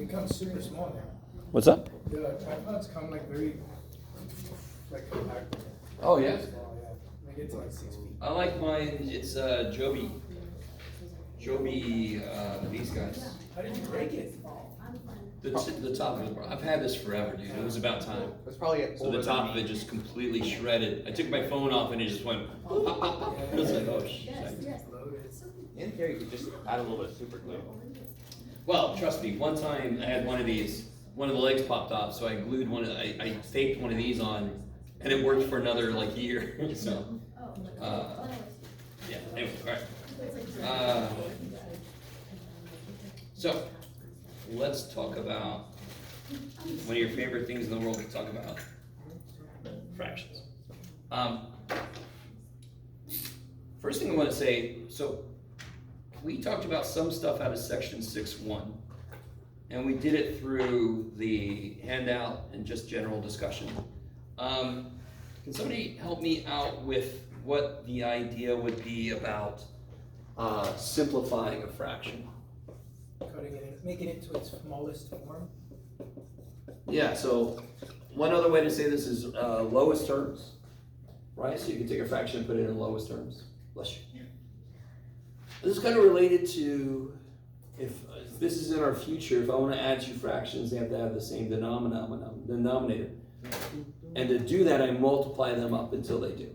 It comes super small now. What's up? The tripods come like very, like compact. Oh, yeah? Small, yeah. They get to like 6 feet. I like mine, it's Joby. Joby, these guys. How did you break it? The top of it, I've had this forever, dude. It was about time. It's probably So the top of it just completely shredded. I took my phone off and it just went pop, pop, pop, pop. I was like, oh shit. Loaded. in theory, you could just add a little bit of super glue. Well, trust me, one time I had one of these, one of the legs popped off, so I glued one, I taped one of these on, and it worked for another like year, so. Yeah, anyway, alright. So, let's talk about one of your favorite things in the world to talk about, fractions. First thing I want to say, so we talked about some stuff out of section 6.1, and we did it through the handout and just general discussion. Can somebody help me out with what the idea would be about simplifying a fraction? Cutting it, making it to its smallest form. Yeah, so one other way to say this is lowest terms, right? So you can take a fraction and put it in lowest terms. Bless you. This is kind of related to if this is in our future, if I want to add two fractions, they have to have the same denominator. And to do that, I multiply them up until they do.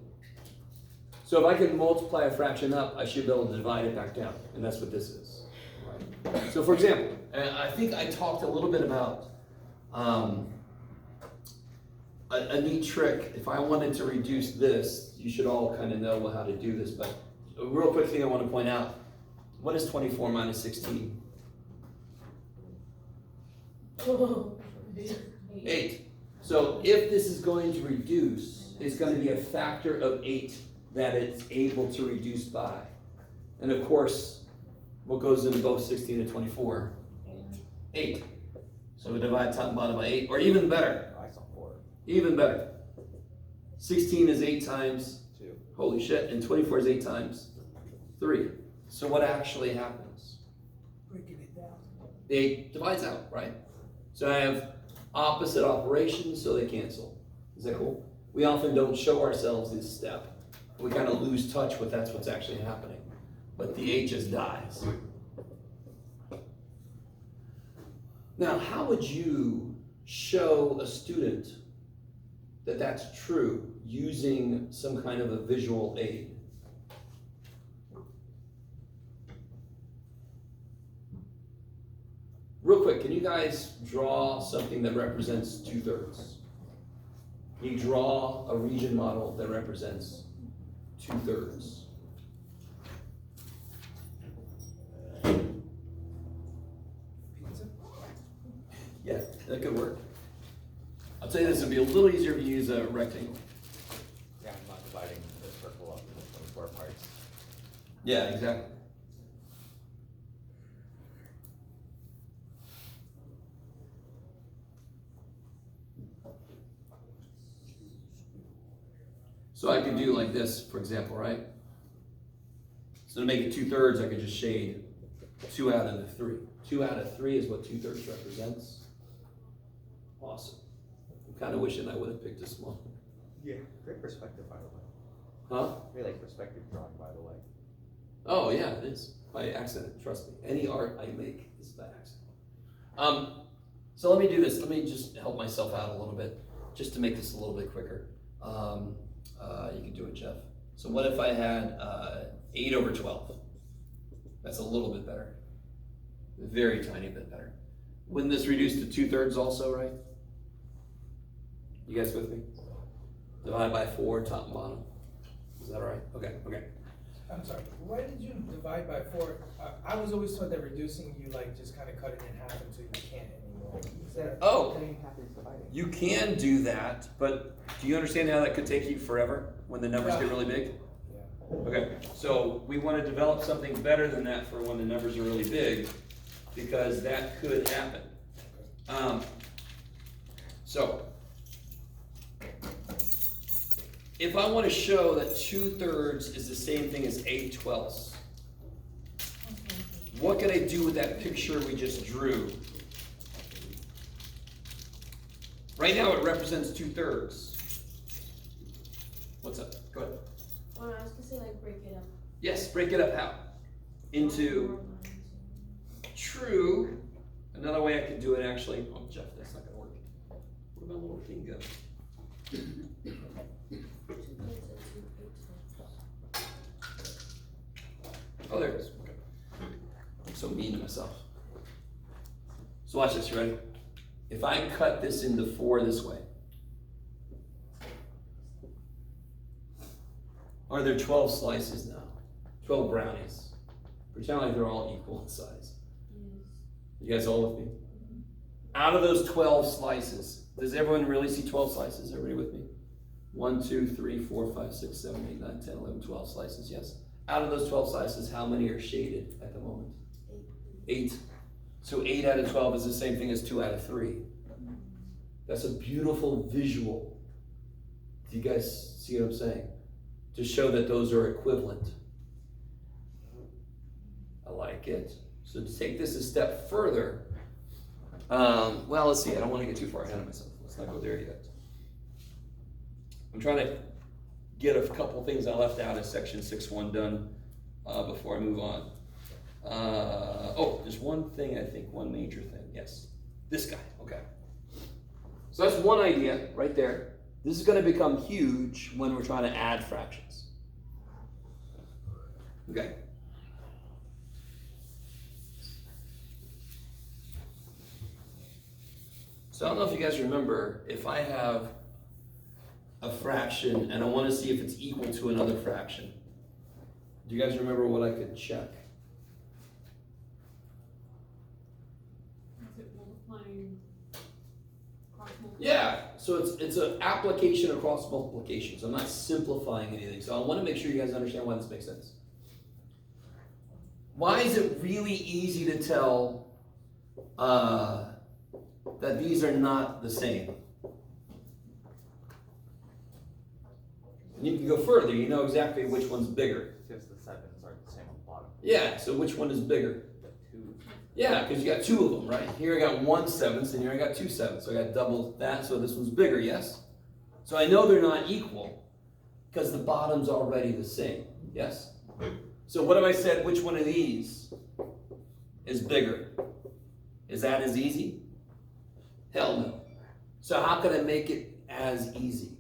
So if I can multiply a fraction up, I should be able to divide it back down. And that's what this is. Right? So for example, I think I talked a little bit about a neat trick. If I wanted to reduce this, you should all kind of know how to do this. But a real quick thing I want to point out, what is 24 minus 16? 8. So if this is going to reduce, it's going to be a factor of 8 that it's able to reduce by. And of course, what goes into both 16 and 24? 8. So we divide top and bottom by 8, or even better. I saw 4. Even better. 16 is 8 times 2. holy shit, and 24 is 8 times 3. So what actually happens? Breaking it down. 8 divides out, right? So I have opposite operations, so they cancel. Is that cool? We often don't show ourselves this step. We kind of lose touch with that's what's actually happening. But the 8 just dies. Now, how would you show a student that that's true using some kind of a visual aid? Real quick, can you guys draw something that represents 2/3? Can you draw a region model that represents 2/3? Pizza. Yeah, that could work. I'll tell you this would be a little easier if you use a rectangle. Yeah, I'm not dividing the circle up into 24 parts. Yeah, exactly. So I could do like this, for example, right? So to make it 2/3, I could just shade 2 out of the 3. 2 out of 3 is what 2/3 represents. Awesome. I'm kind of wishing I would have picked a small. Yeah. Great perspective, by the way. Huh? Really like perspective drawing, by the way. Oh yeah, it is. By accident, trust me. Any art I make is by accident. So let me do this. Let me just help myself out a little bit, just to make this a little bit quicker. You can do it, Jeff. So what if I had 8 over 12? That's a little bit better. A very tiny bit better. Wouldn't this reduce to 2/3 also, right? You guys with me? Divide by 4, top and bottom. Is that all right? Okay, okay. I'm sorry, why did you divide by 4? I was always told that reducing, you like just kind of cut it in half until you can't anymore. Is that? Oh, Cutting half is dividing. you can do that, but do you understand how that could take you forever when the numbers get really big? Yeah. Okay, so we want to develop something better than that for when the numbers are really big, because that could happen. So, if I want to show that 2/3 is the same thing as 8/12, what can I do with that picture we just drew Right now it represents 2/3. What's up? Go ahead. Well, I was gonna say like break it up. Yes, break it up how? Into true. Another way I could do it actually. Oh, Jeff, that's not gonna work. Where my little thing go? 2 thirds and 2/8. Oh, there it is. Okay. I'm so mean to myself. So watch this, you ready? If I cut this into 4 this way, are there 12 slices now? 12 brownies. Pretend like they're all equal in size. Yes. You guys all with me? Out of those 12 slices, does everyone really see 12 slices? Everybody with me? 1, 2, 3, 4, 5, 6, 7, 8, 9, 10, 11, 12 slices, yes. Out of those 12 slices, how many are shaded at the moment? 8. So 8 out of 12 is the same thing as 2 out of 3. That's a beautiful visual. Do you guys see what I'm saying? To show that those are equivalent. I like it. So to take this a step further, well, let's see. I don't want to get too far ahead of myself. Let's not go there yet. I'm trying to get a couple things I left out of section 6.1 done before I move on. Oh, there's one thing I think, one major thing. Yes, this guy. Okay. So that's one idea right there. This is going to become huge when we're trying to add fractions. Okay. So I don't know if you guys remember, if I have a fraction and I want to see if it's equal to another fraction, do you guys remember what I could check? Is it multiplying cross multiplying? Yeah, so it's an application across multiplication, so I'm not simplifying anything. So I want to make sure you guys understand why this makes sense. Why is it really easy to tell that these are not the same? And you can go further, you know exactly which one's bigger. Because the 7s aren't the same on the bottom. Yeah, so which one is bigger? The 2. Yeah, because you got 2 of them, right? Here I got 1 7th, and here I got 2 7ths. So I got double that, so this one's bigger, yes? So I know they're not equal, because the bottom's already the same, yes? So what have I said, which one of these is bigger? Is that as easy? Hell no. So how can I make it as easy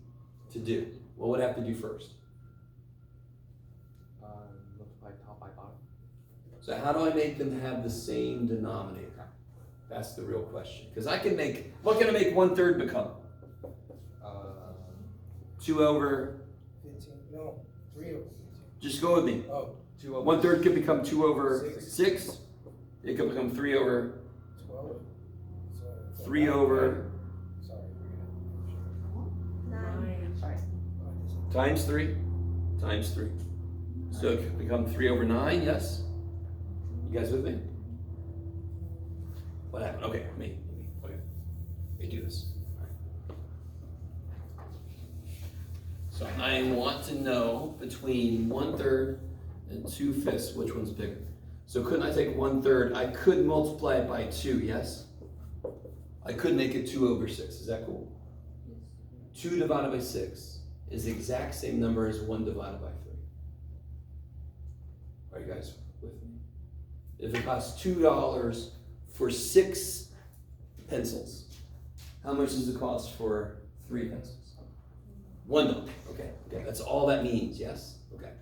to do? What would I have to do first? Multiply top by bottom. So how do I make them have the same denominator? That's the real question. Because I can make, what can I make 1/3 become? 2 over, 15, no, 3 over 15. just go with me. Oh, 2 over 1/3 could become 2 over 6. 6. It could become 3 over 12. So 3 over Sorry, 9. times 3 times 3. So it could become 3 over 9, yes? You guys with me? What happened? Okay, me. Okay. Let me do this. So I want to know between 1/3 and 2/5 which one's bigger. So couldn't I take 1/3? I could multiply it by 2, yes? I could make it 2 over 6. Is that cool? 2 divided by 6 is the exact same number as 1 divided by 3. Are you guys with me? If it costs $2 for 6 pencils, how much does it cost for 3 pencils? $1. Okay, that's all that means, yes? Okay.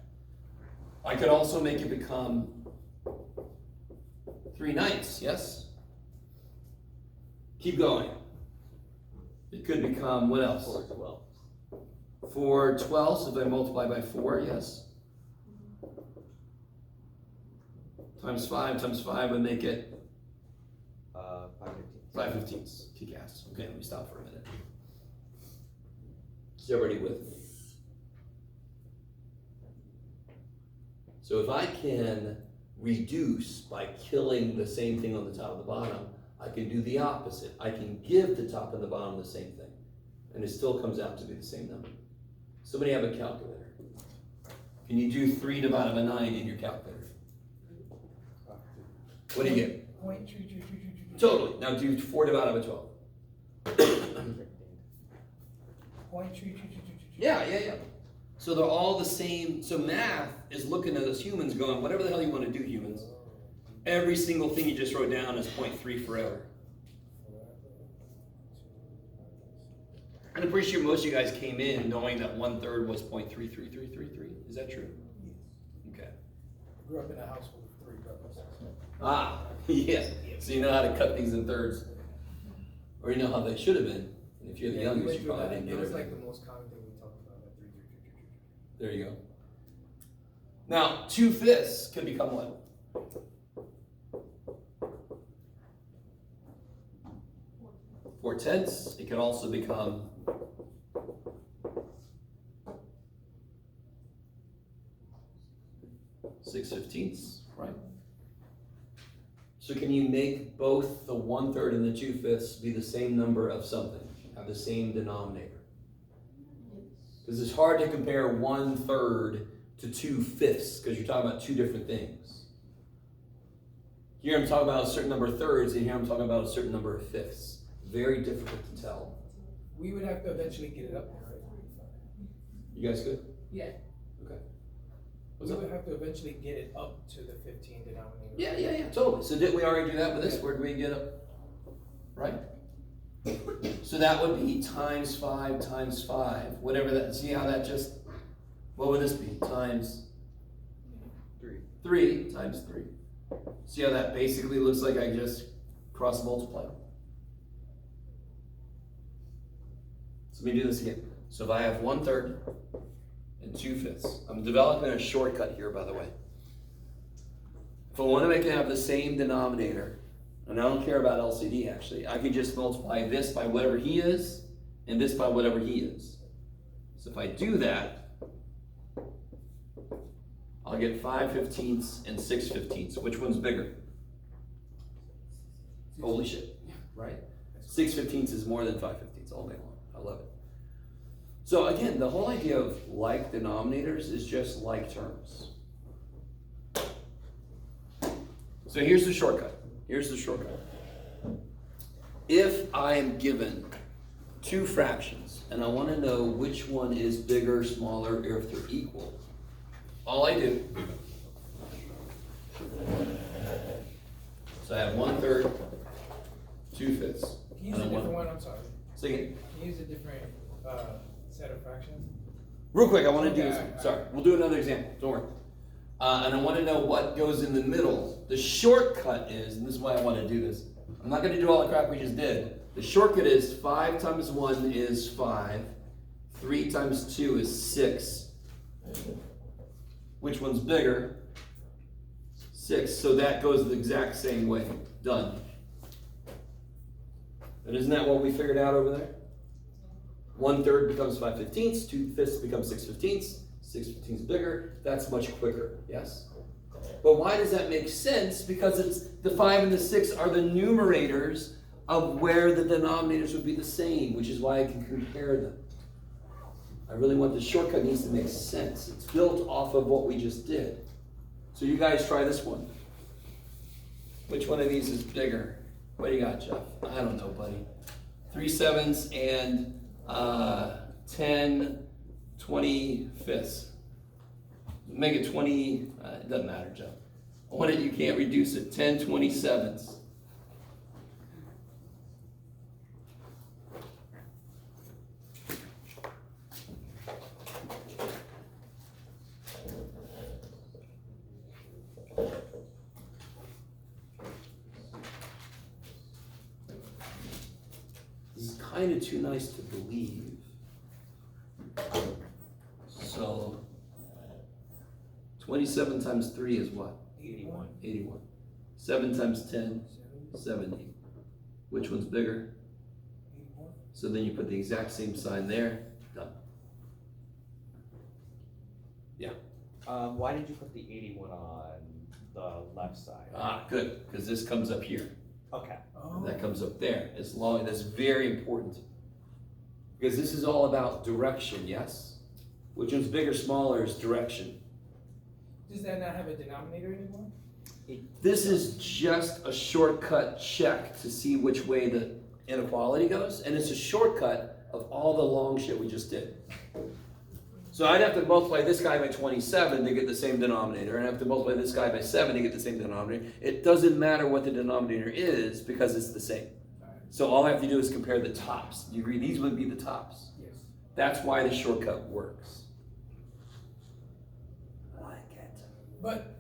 I could also make it become 3/9, yes? Keep going. It could become, what else? 4/12. 4/12, if I multiply by 4, yes? Times 5 would make it 5/15. 5/15. TCAS. Okay, let me stop for a minute. Is everybody with me? So if I can reduce by killing the same thing on the top and the bottom, I can do the opposite. I can give the top and the bottom the same thing. And it still comes out to be the same number. Somebody have a calculator. Can you do 3 divided by 9 in your calculator? What do you get? Point, Totally. Now do 4 divided by 12. .33333. Yeah. So they're all the same. So math is looking at us humans going, whatever the hell you want to do, humans. Every single thing you just wrote down is 0.3 forever. And I'm pretty sure most of you guys came in knowing that 1/3 was 0.33333. Is that true? Okay. Grew up in a household of 3 brothers. Ah, yeah. So you know how to cut things in thirds. Or you know how they should have been. And if you're the We youngest, went you through probably that. didn't It get was it. like the most common thing we talked about, that 33333. There you go. Now, 2/5 could become what? 4/10. It can also become 6/15, right? So can you make both the 1/3 and the 2/5 be the same number of something, have the same denominator? Because it's hard to compare 1/3 to 2/5 because you're talking about two different things. Here I'm talking about a certain number of thirds, and here I'm talking about a certain number of fifths. Very difficult to tell. We would have to eventually get it up there, right? You guys good? Yeah. Okay. We What's up? would have to eventually get it up to the 15 denominator. Yeah, totally. So didn't we already do that with this? Where did we get up? Right? So that would be times 5 times 5. Whatever that, see how that just, what would this be? Times 3 times 3. See how that basically looks like I just cross multiplied? So let me do this again. So if I have 1/3 and 2/5, I'm developing a shortcut here, by the way. If I want to make it have the same denominator, and I don't care about LCD actually, I can just multiply this by whatever he is, and this by whatever he is. So if I do that, I'll get 5/15 and 6/15. Which one's bigger? Holy shit, right? 6/15 is more than 5/15 all day long. I love it. So again, the whole idea of like denominators is just like terms. So here's the shortcut. If I am given two fractions and I want to know which one is bigger, smaller, or if they're equal, all I do, so I have 1/3, 2/5. Can you use a different one? I'm sorry. Say again. Can you use a different set of fractions? Real quick, I want to do Okay, this. Sorry, we'll do another example. Don't worry. And I want to know what goes in the middle. The shortcut is, and this is why I want to do this. I'm not going to do all the crap we just did. The shortcut is 5 times 1 is 5. 3 times 2 is 6. Which one's bigger? 6. So that goes the exact same way. Done. And isn't that what we figured out over there? 1/3 becomes 5/15, 2/5 becomes 6/15, 6/15 is bigger, that's much quicker, yes? But why does that make sense? Because it's the 5 and the 6 are the numerators of where the denominators would be the same, which is why I can compare them. I really want the shortcut needs to make sense. It's built off of what we just did. So you guys try this one. Which one of these is bigger? What do you got, Jeff? I don't know, buddy. 3/7 and 10/25. Make it 20, it doesn't matter, Jeff. I want it, you can't reduce it, 10/27. This is kind of too nice to believe. So, 27 times 3 is what? 81. 81. 7 times 10, 70. Which one's bigger? 81. So then you put the exact same sign there, done. Yeah. Why did you put the 81 on the left side? Ah, good, because this comes up here. Okay. Oh. That comes up there. As long, that's very important. Because this is all about direction, yes? Which one's bigger, smaller is direction. Does that not have a denominator anymore? This is just a shortcut check to see which way the inequality goes, and it's a shortcut of all the long shit we just did. So I'd have to multiply this guy by 27 to get the same denominator, and I have to multiply this guy by 7 to get the same denominator. It doesn't matter what the denominator is because it's the same. So all I have to do is compare the tops. You agree? These would be the tops. Yes. That's why the shortcut works. I like it. But,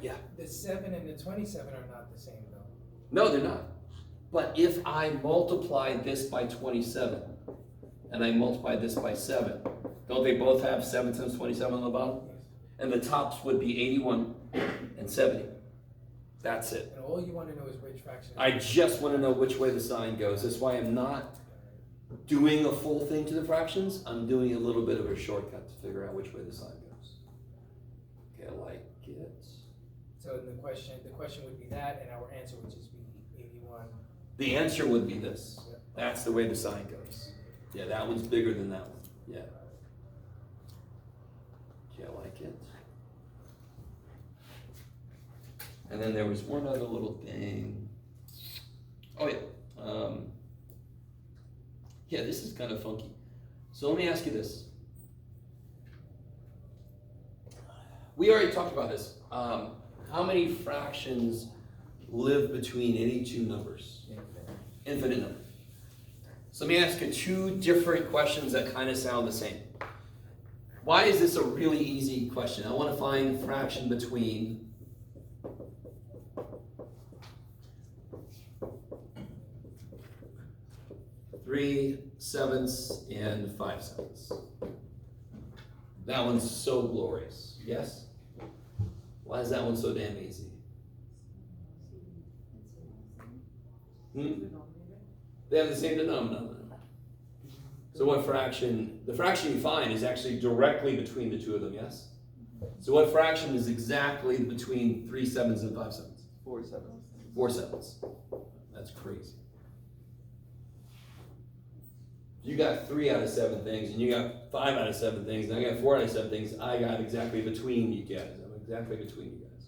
Yeah. the 7 and the 27 are not the same though. No, they're not. But if I multiply this by 27 and I multiply this by 7, don't they both have 7 times 27 on the bottom? Yes. And the tops would be 81 and 70. That's it. And all you wanna know is which fraction. I just want to know which way the sign goes. That's why I'm not doing a full thing to the fractions. I'm doing a little bit of a shortcut to figure out which way the sign goes. Okay, I like it. So the question would be that, and our answer would just be 81. The answer would be this. That's the way the sign goes. Yeah, that one's bigger than that one. Yeah. Okay, I like it. And then there was one other little thing. Oh yeah. Yeah, this is kind of funky. So let me ask you this. We already talked about this. How many fractions live between any two numbers? Infinite number. So let me ask you two different questions that kind of sound the same. Why is this a really easy question? I want to find fraction between 3/7 and 5/7. That one's so glorious. Yes? Why is that one so damn easy? They have the same denominator. So what fraction, the fraction you find is actually directly between the two of them, yes? So what fraction is exactly between 3/7 and 5/7? 4/7. 4/7. That's crazy. You got 3 out of 7 things, and you got 5 out of 7 things, and I got 4 out of 7 things. I got exactly between you guys. I'm exactly between you guys.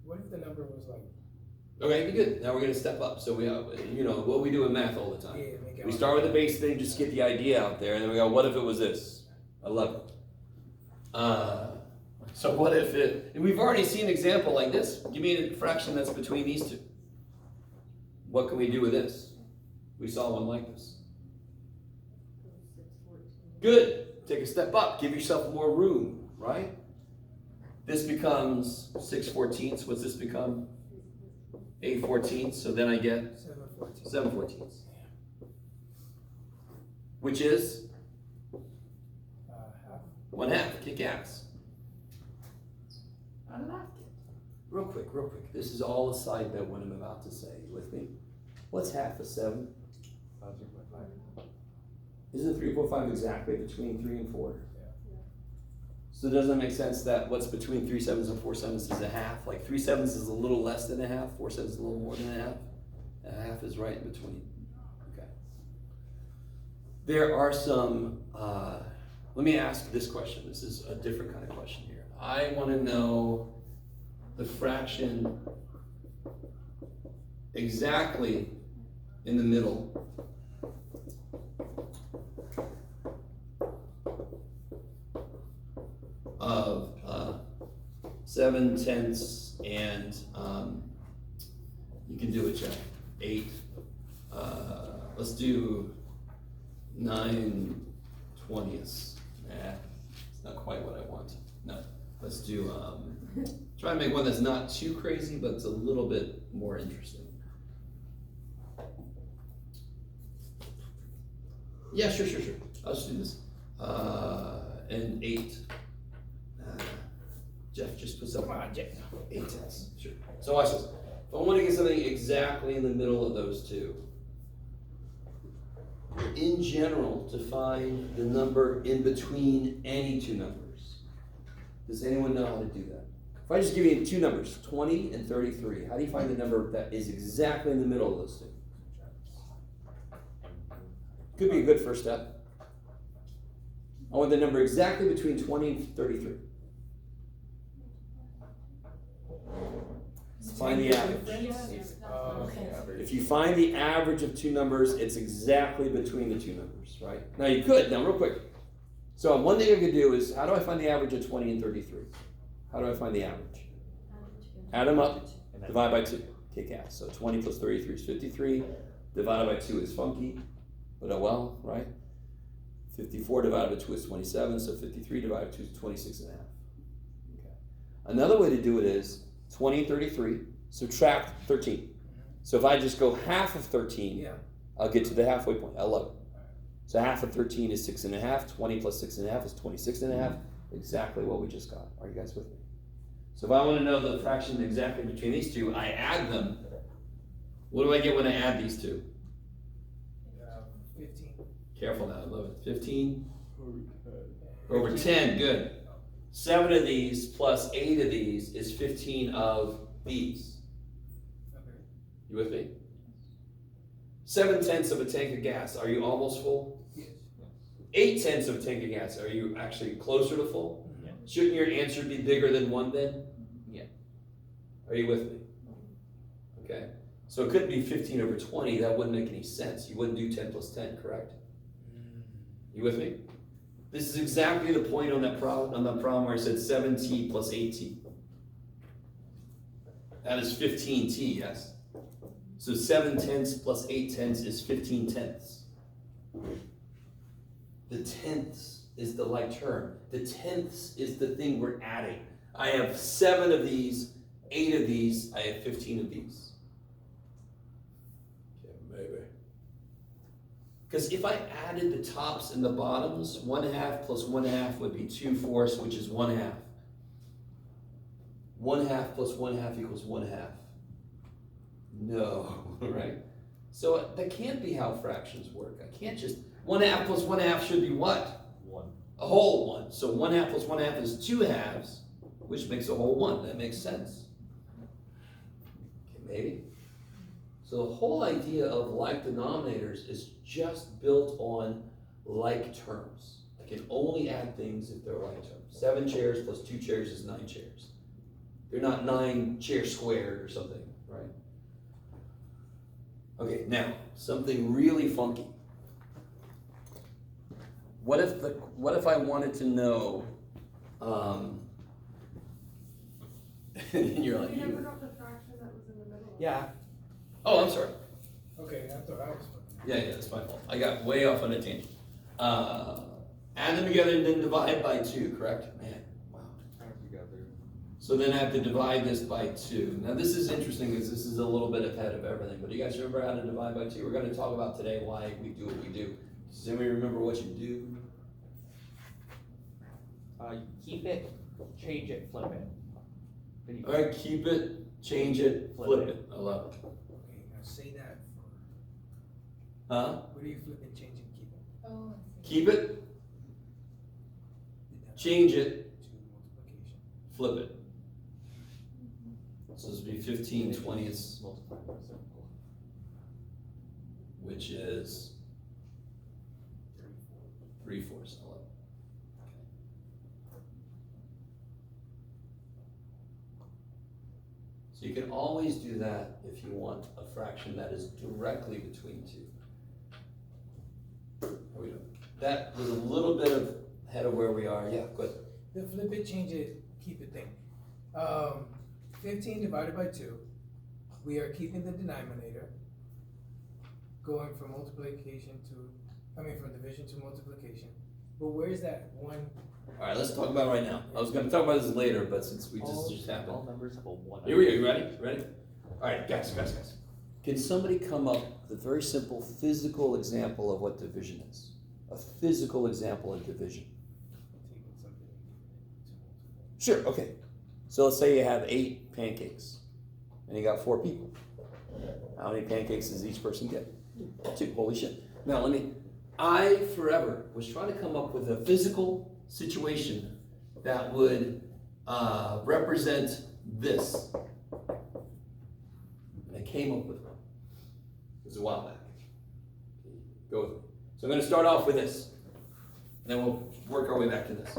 What if the number was like, Okay, good. Now we're gonna step up. So we, you know, what we do in math all the time. yeah, make it We all- start with the base thing, just get the idea out there, and then we go, what if it was this? I love it. So what if it, and we've already seen an example like this. Give me a fraction that's between these two. What can we do with this? We saw one like this. Good. Take a step up. Give yourself more room, right? This becomes 6/14. What's this become? 8/14. So then I get 7/14. 7/14. Which is Half. 1/2. Kick ass. I like it. Real quick. This is all a side bet what I'm about to say. You with me? What's half of 7? 5.5. Isn't 3.45 exactly between 3 and 4? Yeah. So doesn't it make sense that what's between 3/7 and 4/7 is a half? Like 3/7 is a little less than a half, 4/7 is a little more than a half. A half is right in between. Okay. There are some, let me ask this question. This is a different kind of question here. I want to know the fraction exactly in the middle of 7/10 and you can do it, Jeff. 8. Let's do 9/20. Nah, it's not quite what I want. No, let's do try to make one that's not too crazy, but it's a little bit more interesting. Yeah, sure. I'll just do this. And 8. Jeff just puts up. Come on, Jeff. 8/10. Sure. So watch this. If I want to get something exactly in the middle of those two, in general, to find the number in between any two numbers, does anyone know how to do that? If I just give you two numbers, 20 and 33, how do you find the number that is exactly in the middle of those two? Could be a good first step. I want the number exactly between 20 and 33. Find the average. difference? Okay. If you find the average of two numbers, it's exactly between the two numbers, right? Now you could, now real quick. So one thing I could do is, how do I find the average of 20 and 33? How do I find the average? Add them up, And then divide by 2. Kick ass. So 20 plus 33 is 53. Divided by 2 is funky, but oh well, right? 54 divided by 2 is 27, so 53 divided by 2 is 26 and a half. Okay. Another way to do it is 20 and 33, subtract 13. So if I just go half of 13, Yeah. I'll get to the halfway point, 11. So half of 13 is 6 and a half, 20 plus 6 and a half is 26 and a half, exactly what we just got. Are you guys with me? So if I want to know the fraction exactly between these two, I add them. What do I get when I add these two? 15. Careful now, I love it. 15 over 10, good. 7 of these plus 8 of these is 15 of these. Okay. You with me? 7/10 of a tank of gas, are you almost full? Yes. 8/10 of a tank of gas, are you actually closer to full? Yeah. Shouldn't your answer be bigger than 1 then? Yeah. Are you with me? Okay. So it couldn't be 15 over 20, that wouldn't make any sense. You wouldn't do 10 plus 10, correct? You with me? This is exactly the point on that problem where I said 7t plus 8t. That is 15t, yes? So 7/10 plus 8/10 is 15/10. The tenths is the like term. The tenths is the thing we're adding. I have 7 of these, 8 of these, I have 15 of these. Okay, maybe. Because if I added the tops and the bottoms, 1/2 plus 1/2 would be 2/4, which is 1/2. 1/2 plus 1/2 equals 1/2. No, right? So that can't be how fractions work. I can't just, 1/2 plus 1/2 should be what? 1. A whole 1. So 1/2 plus 1/2 is 2/2, which makes a whole 1. That makes sense. Okay, maybe. So the whole idea of like denominators is just built on like terms. I can only add things if they're like terms. 7 chairs plus 2 chairs is 9 chairs. They're not 9 chairs squared or something, right? Okay, now, something really funky. What if I wanted to know, and you're like, We never got the fraction that was in the middle. Yeah. oh, I'm sorry. Okay, I thought I was. Yeah, it's my fault. I got way off on a tangent. Add them together and then divide by 2, correct? Man, wow. So then I have to divide this by 2. Now this is interesting because this is a little bit ahead of everything, but do you guys remember how to divide by 2? We're going to talk about today why we do what we do. Does anybody remember what you do? Keep it, change it, flip it. Then you- All right, keep it, change it, flip it. I love it. Okay, now say that for, Huh? what do you flip and change and keep it? Oh, Keep it, Did that change it, to multiplication. flip it. So this would be 15 20ths, Multiply by reciprocal. which is 3/4. I love it. So you can always do that if you want a fraction that is directly between 2. How we doing? That was a little bit ahead of where we are. Yeah, good. The flip it, change it, keep it thing. 15 divided by 2, we are keeping the denominator, going from multiplication to, from division to multiplication. But where's that one? All right, let's talk about it right now. I was going to talk about this later, but since we just All happened. numbers have a 1. Here we go. You ready? Ready? All right, guys. Can somebody come up with a very simple physical example of what division is? A physical example of division. Taking something and giving it to multiply. Sure, okay. So let's say you have 8 pancakes, and you got 4 people. How many pancakes does each person get? 2. Holy shit. Now I forever was trying to come up with a physical situation that would represent this. And I came up with one. It was a while back. Go with me. So I'm going to start off with this, and then we'll work our way back to this.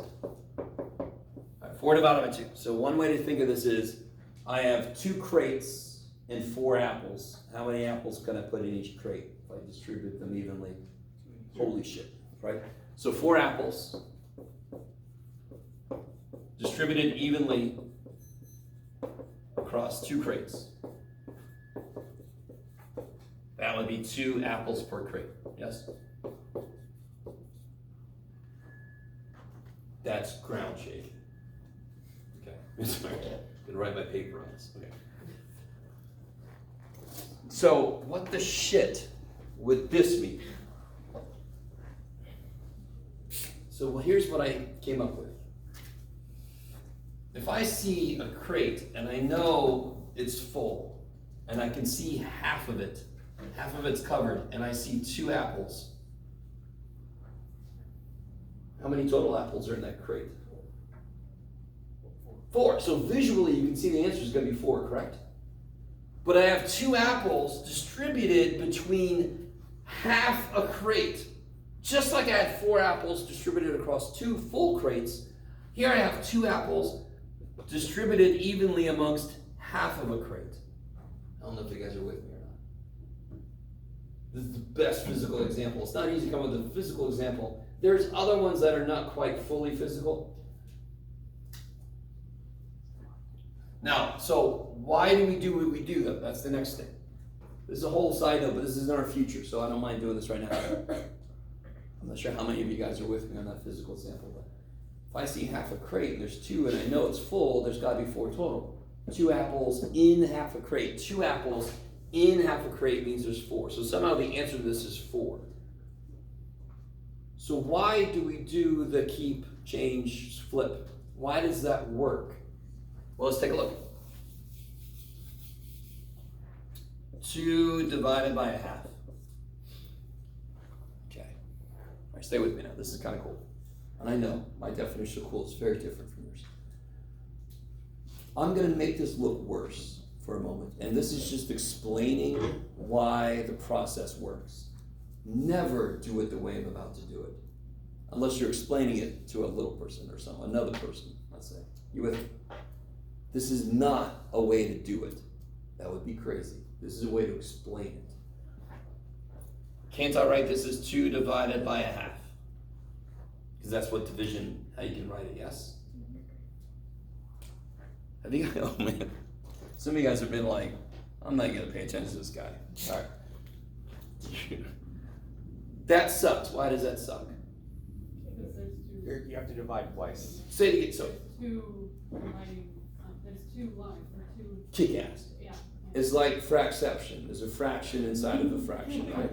4 divided by 2. So one way to think of this is I have 2 crates and 4 apples. How many apples can I put in each crate if I distribute them evenly? Holy shit, right? So 4 apples distributed evenly across 2 crates. That would be 2 apples per crate, yes? That's ground shaking. Okay, sorry, I'm gonna write my paper on this, okay. So, what the shit would this mean? So here's what I came up with. If I see a crate and I know it's full, and I can see half of it's covered, and I see 2 apples, how many total apples are in that crate? 4. So visually you can see the answer is going to be 4, correct? But I have 2 apples distributed between half a crate. Just like I had 4 apples distributed across 2 full crates, here I have 2 apples distributed evenly amongst half of a crate. I don't know if you guys are with me or not. This is the best physical example. It's not easy to come up with a physical example. There's other ones that are not quite fully physical. Now, so why do we do what we do though? That's the next thing. This is a whole side note, but this is in our future, so I don't mind doing this right now. I'm not sure how many of you guys are with me on that physical example, but if I see half a crate and there's 2 and I know it's full, there's got to be 4 total. 2 apples in half a crate. 2 apples in half a crate means there's 4. So somehow the answer to this is 4. So why do we do the keep, change, flip? Why does that work? Well, let's take a look. 2 divided by a half. Okay. All right, stay with me now. This is kind of cool. And I know my definition of cool is very different from yours. I'm going to make this look worse for a moment. And this is just explaining why the process works. Never do it the way I'm about to do it. Unless you're explaining it to a little person or another person, let's say. You with me? This is not a way to do it. That would be crazy. This is a way to explain it. Can't I write this as 2 divided by a half? Because that's what division, how you can write it, yes? I think, oh man. Some of you guys have been like, I'm not going to pay attention to this guy. All right. That sucks. Why does that suck? Because there's two, You have to divide twice. Say it again. So, two dividing, there's 2 lines, or 2, kick ass. yeah. It's like fracception. There's a fraction inside of a fraction, right?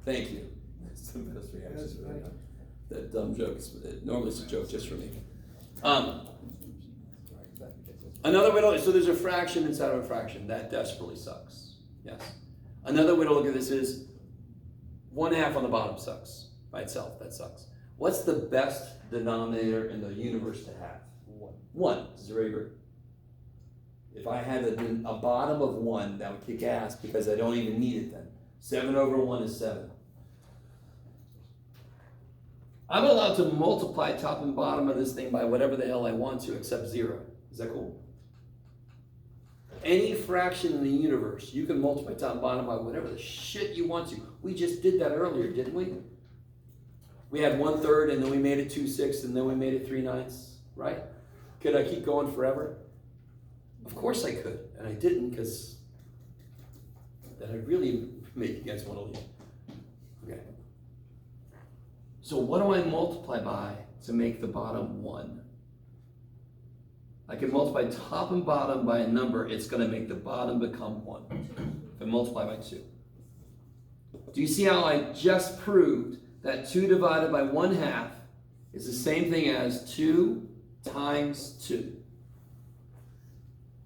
Thank you. That's the best reaction. That dumb joke is normally it's a joke just for me. Another way to so there's a fraction inside of a fraction. That desperately sucks. Yes. Another way to look at this is 1/2 on the bottom sucks by itself. That sucks. What's the best denominator in the universe to have? 1. This is very good. If I had a bottom of 1, that would kick ass because I don't even need it then. 7 over 1 is 7. I'm allowed to multiply top and bottom of this thing by whatever the hell I want to except 0. Is that cool? Any fraction in the universe, you can multiply top and bottom by whatever the shit you want to. We just did that earlier, didn't we? We had 1/3 and then we made it 2/6 and then we made it 3/9, right? Could I keep going forever? Of course I could, and I didn't because then I'd really make you guys want to leave. Okay. So what do I multiply by to make the bottom 1? I can multiply top and bottom by a number, it's going to make the bottom become 1. If I multiply by 2. Do you see how I just proved that 2 divided by 1/2 is the same thing as 2 times 2?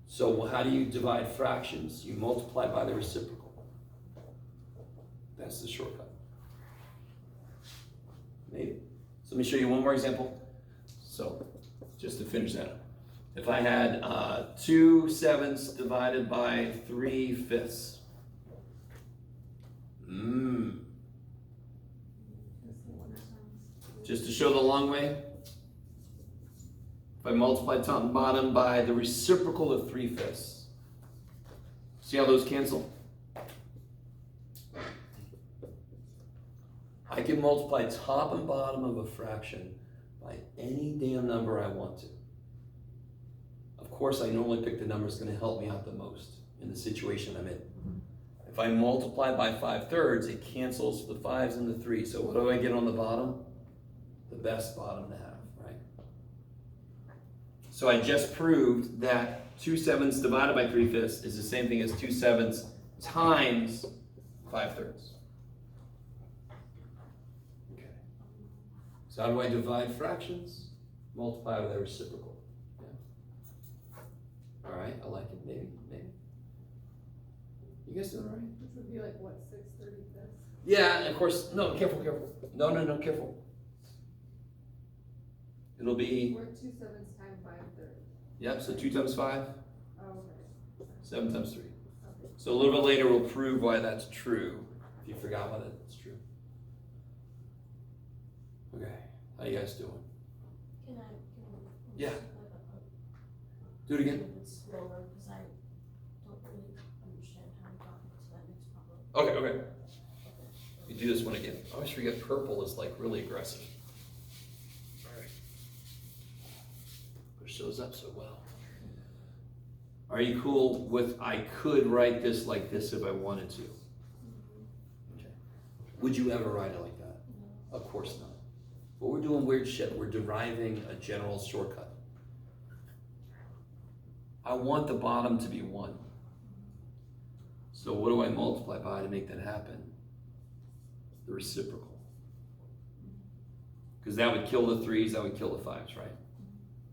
So how do you divide fractions? You multiply by the reciprocal. That's the shortcut. Maybe. So let me show you one more example. So just to finish that up. If I had 2/7 divided by 3/5. Just to show the long way. if I multiply top and bottom by the reciprocal of 3/5. See how those cancel? I can multiply top and bottom of a fraction by any damn number I want to. Of course, I normally pick the number that's going to help me out the most in the situation I'm in. If I multiply by 5/3, it cancels the 5s and the 3s. So what do I get on the bottom? The best bottom to have, right? So I just proved that 2/7 divided by 3/5 is the same thing as 2/7 times 5/3. Okay. So how do I divide fractions? Multiply with their reciprocal. Yeah. All right, I like it. Maybe. You guys doing all right? Which would be like, what, 6/35? Yeah, and of course, no, careful. No, careful. It'll be, We're 2/7 times 5/3. yep, so 2 times 5, Oh, okay. 7 times 3. Okay. So a little bit later we'll prove why that's true, if you forgot why that's true. Okay, how you guys doing? Can I? Yeah. Like Do it a again. little bit slower, because I don't really understand how we got into that next problem. Okay. You do this one again. I always forget purple is like really aggressive. Alright. But it shows up so well. Are you cool with, I could write this like this if I wanted to? Okay. Would you ever write it like that? No. Of course not. But we're doing weird shit. We're deriving a general shortcut. I want the bottom to be 1. So what do I multiply by to make that happen? The reciprocal. Because that would kill the 3s, that would kill the 5s, right?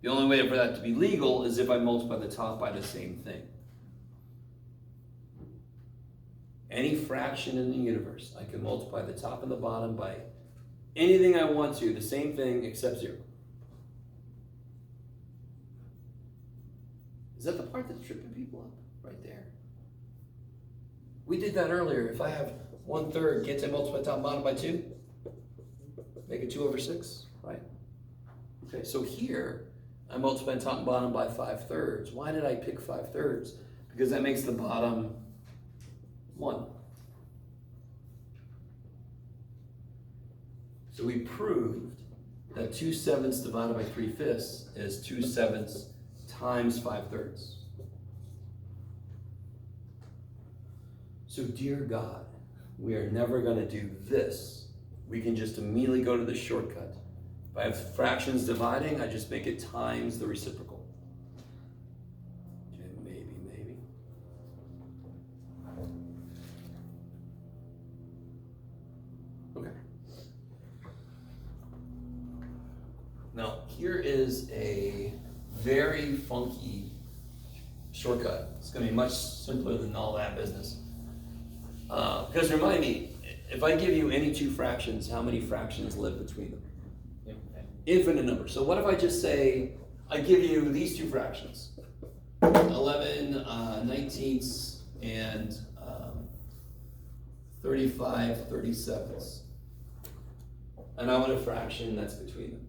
The only way for that to be legal is if I multiply the top by the same thing. Any fraction in the universe, I can multiply the top and the bottom by anything I want to, the same thing except 0. Is that the part that's tripping people up? Right there. We did that earlier. If I have 1/3, can't I multiply top and bottom by 2? Make it 2/6, right? Okay, so here, I multiply top and bottom by 5/3. Why did I pick 5/3? Because that makes the bottom 1. So we proved that 2/7 divided by 3/5 is 2/7 times 5/3. So dear God, we are never going to do this. We can just immediately go to the shortcut. If I have fractions dividing, I just make it times the reciprocal. Okay, maybe. Okay. Now, here is a very funky shortcut. It's going to be much simpler than all that business. Because remind me, if I give you any 2 fractions, how many fractions live between them? Infinite number. So what if I just say, I give you these 2 fractions, 11 19ths and 35 37ths. And I want a fraction that's between them.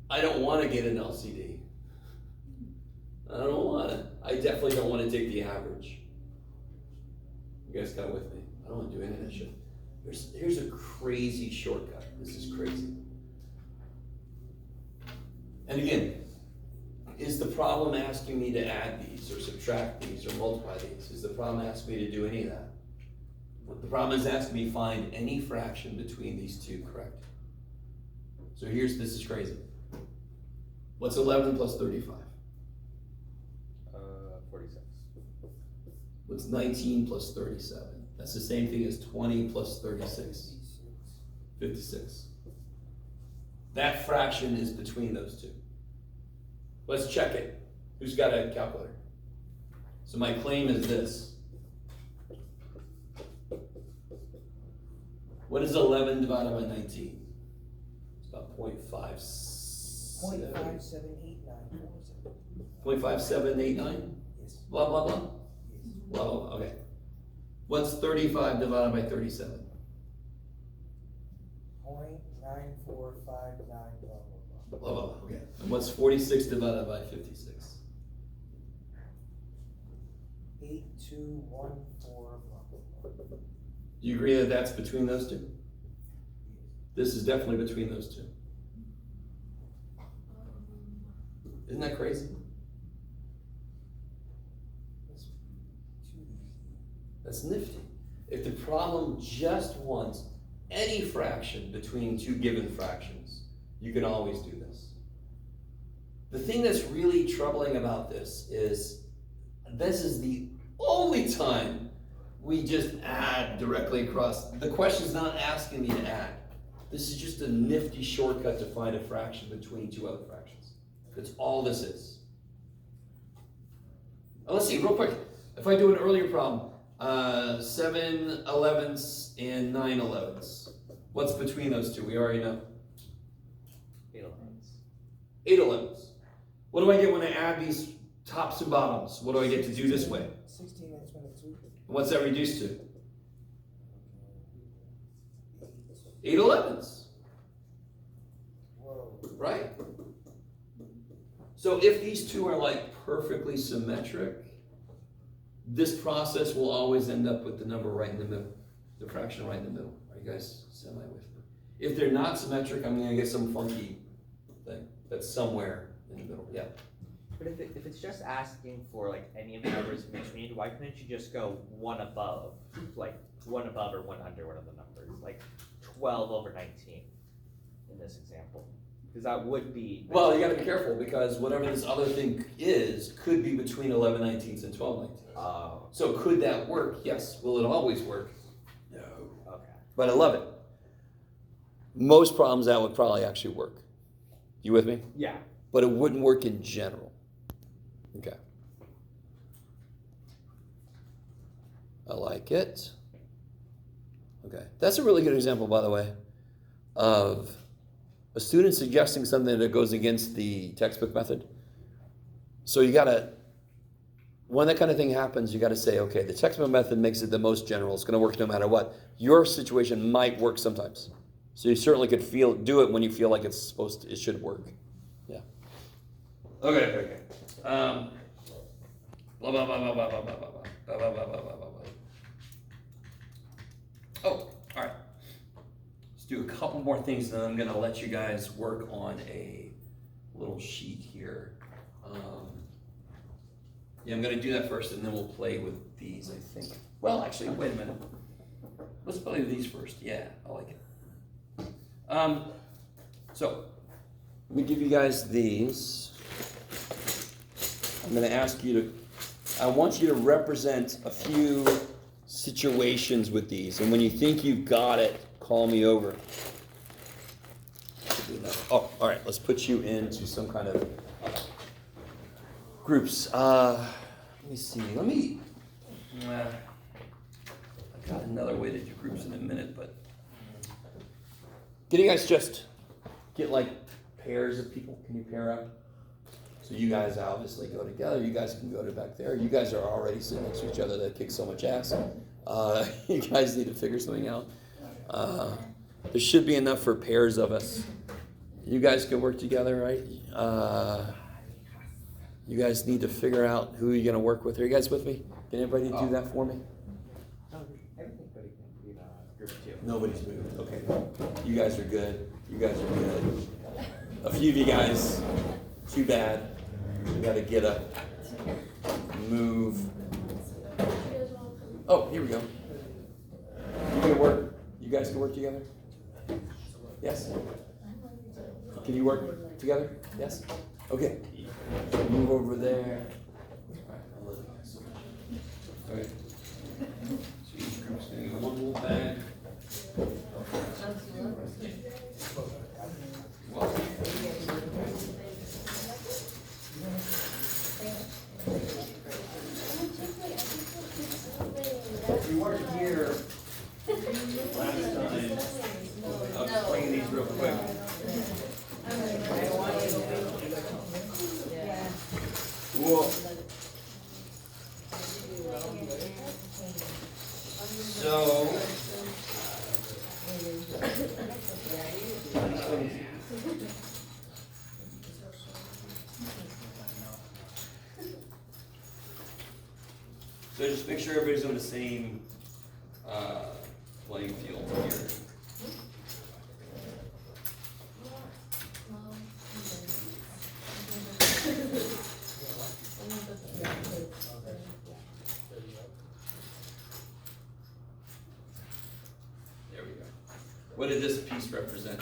I don't want to get an LCD. I don't want to. I definitely don't want to take the average. You guys got with me? I don't want to do any of that shit. Here's a crazy shortcut. This is crazy. And again, is the problem asking me to add these or subtract these or multiply these? Is the problem asking me to do any of that? What the problem is asking me find any fraction between these 2, correct? So this is crazy. What's 11 plus 35? 46. What's 19 plus 37? That's the same thing as 20 plus 36. 56. That fraction is between those 2. Let's check it. Who's got a calculator? So my claim is this. What is 11 divided by 19? It's about 0.57. 0.5789. Yes. Blah, blah, blah. Blah, okay. What's 35 divided by 37? 0.9459, blah, blah, blah. blah, blah, blah, okay. And what's 46 divided by 56? 8214. Do you agree that that's between those two? This is definitely between those two. Isn't that crazy? That's nifty. If the problem just wants any fraction between two given fractions, you can always do this. The thing that's really troubling about this is the only time we just add directly across. The question's not asking me to add. This is just a nifty shortcut to find a fraction between two other fractions. That's all this is. Now let's see, real quick. If I do an earlier problem, 7 11ths and 9 11ths. What's between those two? We already know. 8 11ths. 8 11ths. What do I get when I add these tops and bottoms? What do I get to do this way? 16 and 22. What's that reduced to? 8 11ths. Whoa. Right? So if these two are like perfectly symmetric, this process will always end up with the number right in the middle, the fraction right in the middle. Are you guys semi with me? If they're not symmetric, I'm going to get some funky thing that's somewhere in the middle. Yeah. But if it's just asking for like any of the numbers in between, why couldn't you just go one above, like one above or one under one of the numbers, like 12 over 19 in this example? Because that would be. Well, you got to be careful because whatever this other thing is could be between 11 19ths and 12 19ths. Oh, So could that work? Yes. Will it always work? No. okay. But I love it. Most problems that would probably actually work. You with me? Yeah. But it wouldn't work in general. Okay. I like it. Okay. That's a really good example, by the way, of a student suggesting something that goes against the textbook method. So you gotta, when that kind of thing happens, you gotta say, okay, the textbook method makes it the most general. It's gonna work no matter what. Your situation might work sometimes. So you certainly could do it when you feel like it should work. Yeah. Okay. Blah, blah, blah, blah, blah, blah, blah, blah, blah, blah, blah, blah, blah, blah, blah. Oh, all right. Let's do a couple more things, and then I'm going to let you guys work on a little sheet here. Yeah, I'm going to do that first, and then we'll play with these, I think. Well, actually, wait a minute. Let's play with these first. Yeah, I like it. So, let me give you guys these. I'm going to ask you to, I want you to represent a few situations with these. And when you think you've got it, call me over. Oh, all right, let's put you into some kind of groups. Let me see, I've got another way to do groups in a minute, but can you guys just get like pairs of people? Can you pair up? So you guys obviously go together. You guys can go to back there. You guys are already sitting next to each other. That kicks so much ass. You guys need to figure something out. There should be enough for pairs of us. You guys can work together, right? You guys need to figure out who you're going to work with. Are you guys with me? Can anybody do that for me? Everybody can be in a group too. Nobody's moved. Okay. You guys are good. You guys are good. A few of you guys, too bad. We got to get up, move. Oh, here we go. You gonna work? You guys can work together? Yes? Can you work together? Yes? Okay. Move over there. Okay. So each group's gonna go one little bag. You weren't here last time. I'll bring these real quick. Whoa. So, So just make sure everybody's on the same, playing field here. There we go. What did this piece represent?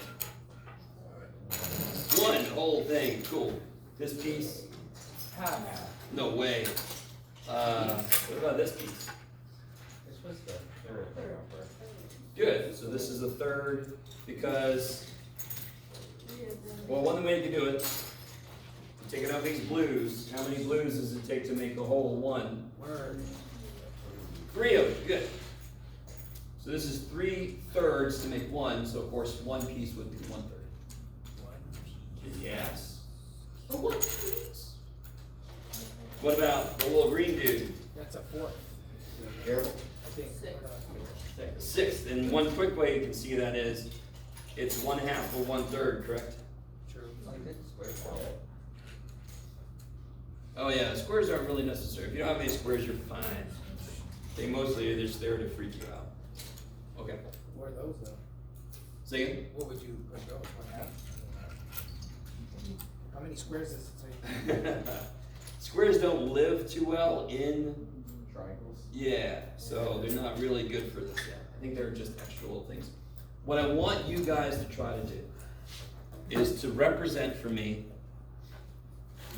One whole thing, cool. This piece, no way. What about this piece? This was the third. Good, so this is a third because, well, one way you can do it, you take out these blues, how many blues does it take to make a whole one? Word. 3 of them, good. So this is 3/3 to make one, so of course one piece would be 1/3. Yes. A 1 piece. What about the little green dude? That's a fourth, Careful. I think. 6th, and one quick way you can see that is, it's 1/2 or 1/3, correct? True. Oh yeah, squares aren't really necessary. If you don't have any squares, you're fine. They mostly are just there to freak you out. Okay, Where are those though? say again? What would you put those, 1/2? How many squares does it take? Squares don't live too well in, Triangles. yeah, so they're not really good for this yet. I think they're just extra little things. What I want you guys to try to do is to represent for me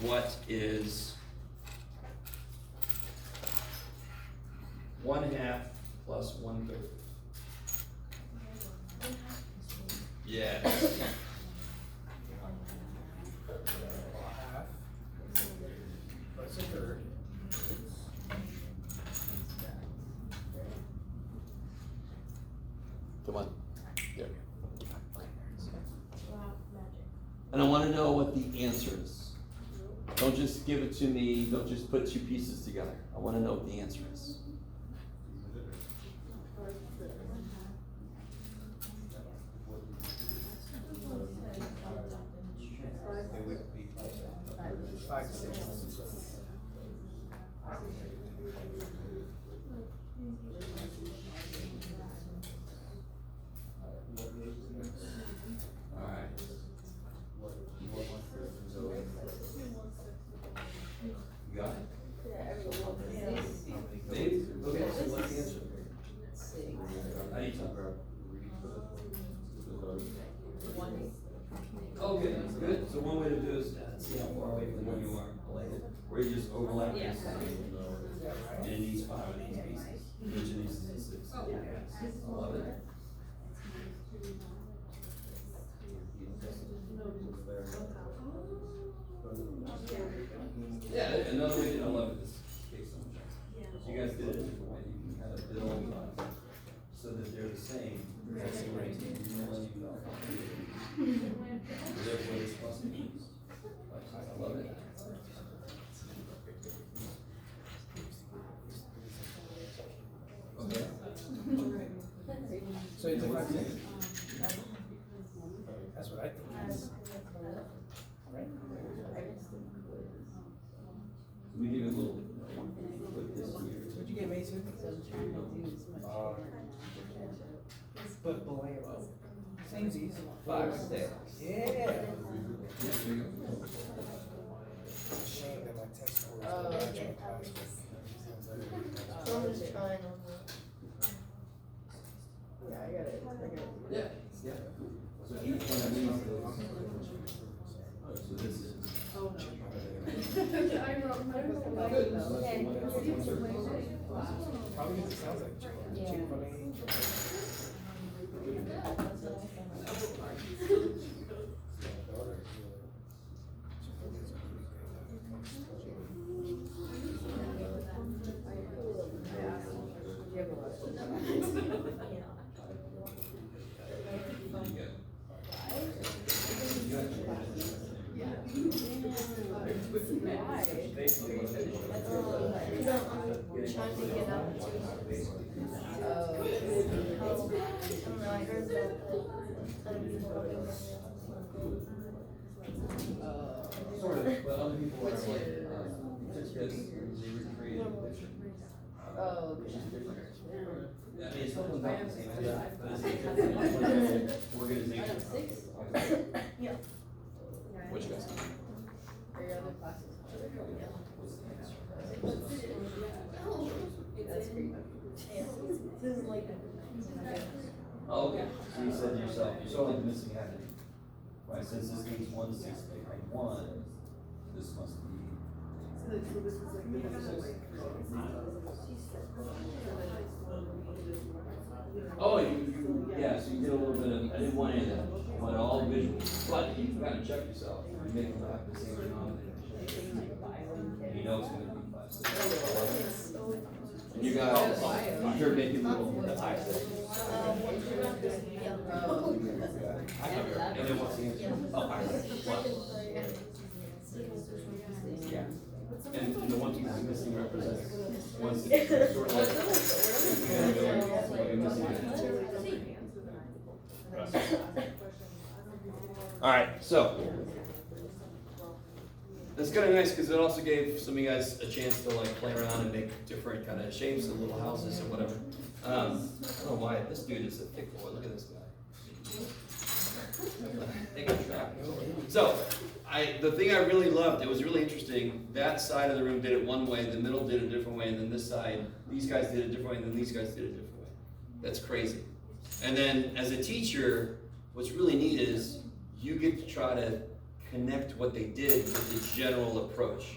what is 1/2 plus 1/3. Yeah. Half. Plus a third. Come on. There. Wow, magic. And I wanna know what the answer is. Don't just give it to me, don't just put 2 pieces together. I wanna know what the answer is. Five, 6. Alright. You got it? Dave? Okay, so what's the answer? How do you talk? Okay, good. So one way to do is see how far away from where you are, where you just overlap this. And it needs 5 of these pieces. Each of these is 6. I love it. Yeah, another way, I love it, this takes so much. So you guys did it a different way, you can kind of build so that they're the same. That's the right thing, you know, you know. Therefore, it's plus means. I love it. Okay. So you think 5, 6? That's what I think. Right? We give it a little, put this here. What'd you get, Mason? But below. Seems easy. 5, 6. Yeah. Yeah, there you go. Shame that my test score is Oh, not okay. matching class. So I'm just trying on yeah, I got it. Yeah, yeah. So each one of these is, so this is. Probably because it sounds like Chick-fil-A. I'm trying to get out to, I don't know, I heard that Sort of, but other people are like, just this, they recreated the picture. Oh, okay. I mean, it's almost not the same as but it's organization. What you guys? Are your other classes? That's great. Oh, okay, so you said to yourself, you're sort of like missing half it. Right, since this needs 1 6 by 1, this must be. Oh, yeah, so you did a little bit of, I didn't want any of that, I wanted all visual, but you can kind of check yourself, you make them have the same denominator. You know it's gonna be 5 6. And you got, you're making little. And then what's the answer? Oh, what? Yeah. And the one piece is missing represents 1 6, sort of like a missing. All right, so that's kind of nice because it also gave some of you guys a chance to like play around and make different kind of shapes of little houses or whatever. I don't know why this dude is a thick boy. Look at this guy. So, the thing I really loved, it was really interesting, that side of the room did it one way, the middle did it a different way, and then this side, these guys did it a different way, and then these guys did it a different way. That's crazy. And then, as a teacher, what's really neat is, you get to try to connect what they did with the general approach.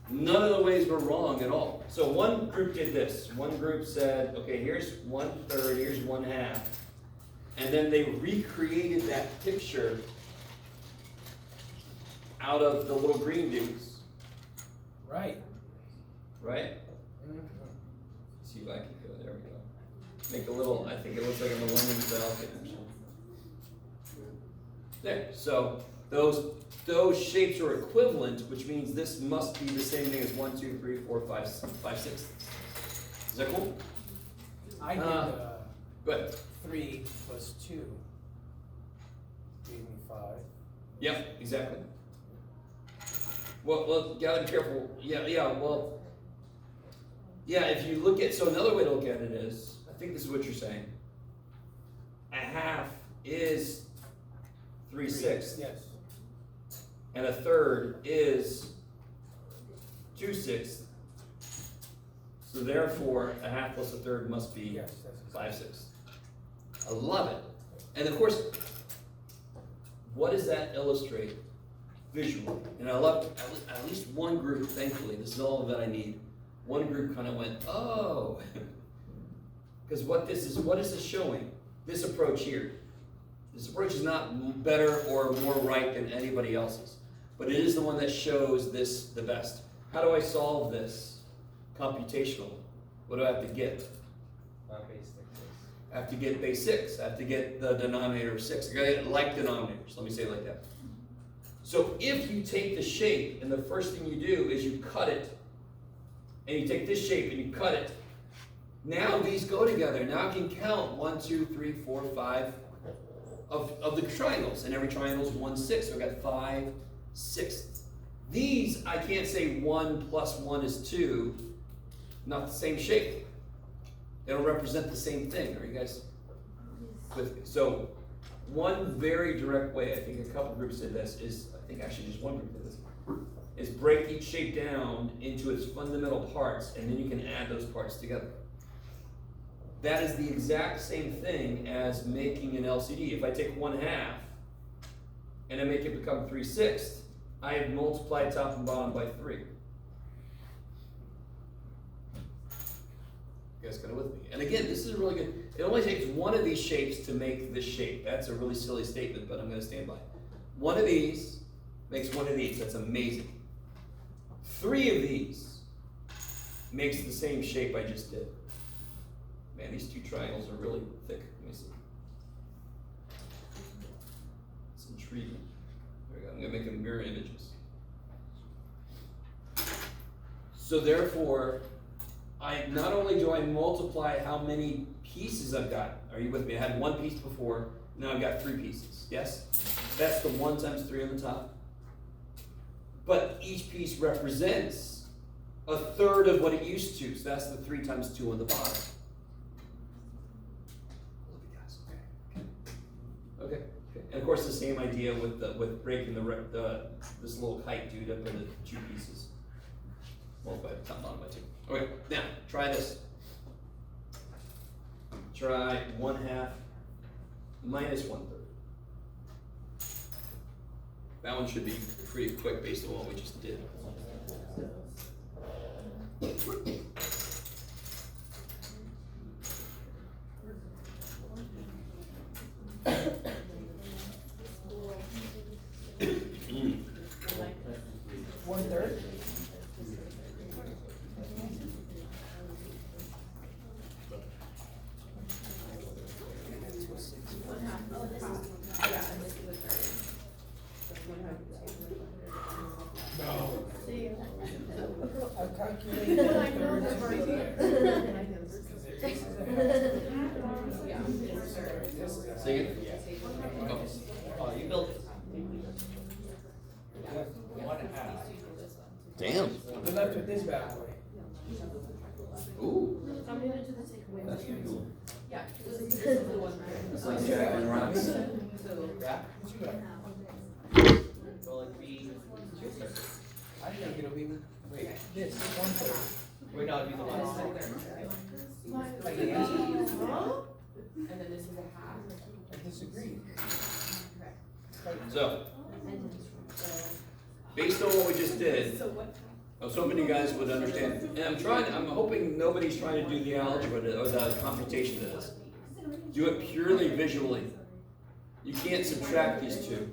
None of the ways were wrong at all. So one group did this. One group said, okay, here's 1/3, here's 1/2. And then they recreated that picture out of the little green dudes. Right. Right? Mhm. See if I can go, there we go. Make a little, I think it looks like a Millennium Falcon actually. There, so those shapes are equivalent, which means this must be the same thing as 1, 2, 3, 4, 5, 5, 6. Is that cool? I did, Good. 3 plus 2 gave me 5. Yep, exactly. Well, gotta be careful. Yeah, well, yeah, if you look at, so another way to look at it is, I think this is what you're saying. 1/2 is 3/6. Yes. And 1/3 is 2/6. So therefore, 1/2 plus 1/3 must be Yes, that's 5/6. I love it. And of course, what does that illustrate visually? And I love at least one group, thankfully, this is all that I need. One group kind of went, oh, because what is this showing? This approach here. This approach is not better or more right than anybody else's, but it is the one that shows this the best. How do I solve this computationally? What do I have to get? Base 6. I have to get base 6. I have to get the denominator of 6. I gotta get like denominators. Let me say it like that. So if you take the shape and the first thing you do is you cut it, and you take this shape and you cut it, now these go together. Now I can count 1, 2, 3, 4, 5 of the triangles, and every triangle is 1 6. So I got 5 6. These I can't say 1 plus 1 is 2. Not the same shape. They don't represent the same thing. Are you guys with me? So one very direct way, I think a couple groups did this, is, I think actually just one group did this, is break each shape down into its fundamental parts, and then you can add those parts together. That is the exact same thing as making an LCD. If I take 1/2 and I make it become 3/6, I have multiplied top and bottom by 3. You guys kind of with me? And again, this is really good. It only takes one of these shapes to make this shape. That's a really silly statement, but I'm going to stand by it. One of these makes one of these. That's amazing. 3 of these makes the same shape I just did. Man, these two triangles are really thick. Let me see. It's intriguing. There we go. I'm going to make them mirror images. So therefore, not only do I multiply how many pieces I've got. Are you with me? I had 1 piece before. Now I've got 3 pieces. Yes? That's the 1 times 3 on the top. But each piece represents a third of what it used to, so that's the 3 times 2 on the bottom. Okay. And of course, the same idea with breaking this little kite dude up into 2 pieces. Multiply the top bottom by 2. Okay, now try this. Try 1/2 minus 1/3. That one should be pretty quick based on what we just did. One third? No. I've calculated one third to be there. This is a half. Say it. Oh. Oh, you built it. Damn. We're left with this bad boy. Ooh. I'm gonna do the takeaway. That's the end. Yeah, this is the one, right? It's like Jack and Rocks. So, Yeah. What you got? Will it be 2/3? I think it'll be, wait, this, 1/3. Wait, no, it'd be the this one. is there, right? Like the answer? And then this is a half. I disagree. So, based on what we just did, So what? I was hoping you guys would understand, and I'm hoping nobody's trying to do the algebra or the computation to this. Do it purely visually. You can't subtract these two.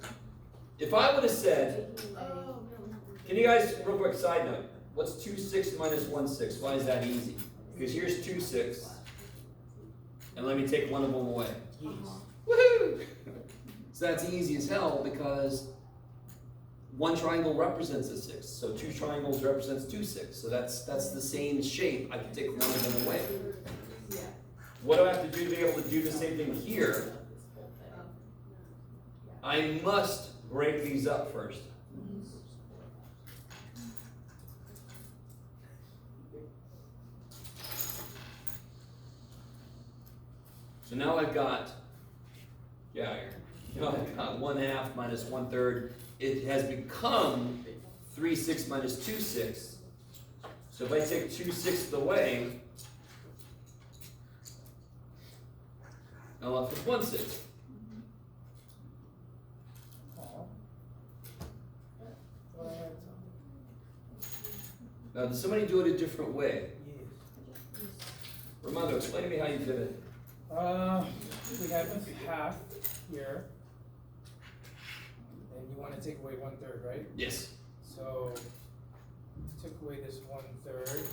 If I would have said, can you guys, real quick side note, what's 2/6 minus 1/6? Why is that easy? Because here's 2/6, and let me take one of them away. Woohoo! So that's easy as hell because one triangle represents a 6, so 2 triangles represents 2/6. So that's the same shape. I can take one of them away. What do I have to do to be able to do the same thing here? I must break these up first. So now I've got, now I've got 1/2 minus 1/3. It has become 3/6 minus 2/6. So if I take 2/6 away, I'm left with 1/6. Now, does somebody do it a different way? Armando, explain to me how you did it. We have a half here. And you wanna take away 1/3, right? Yes. So, took away this 1/3,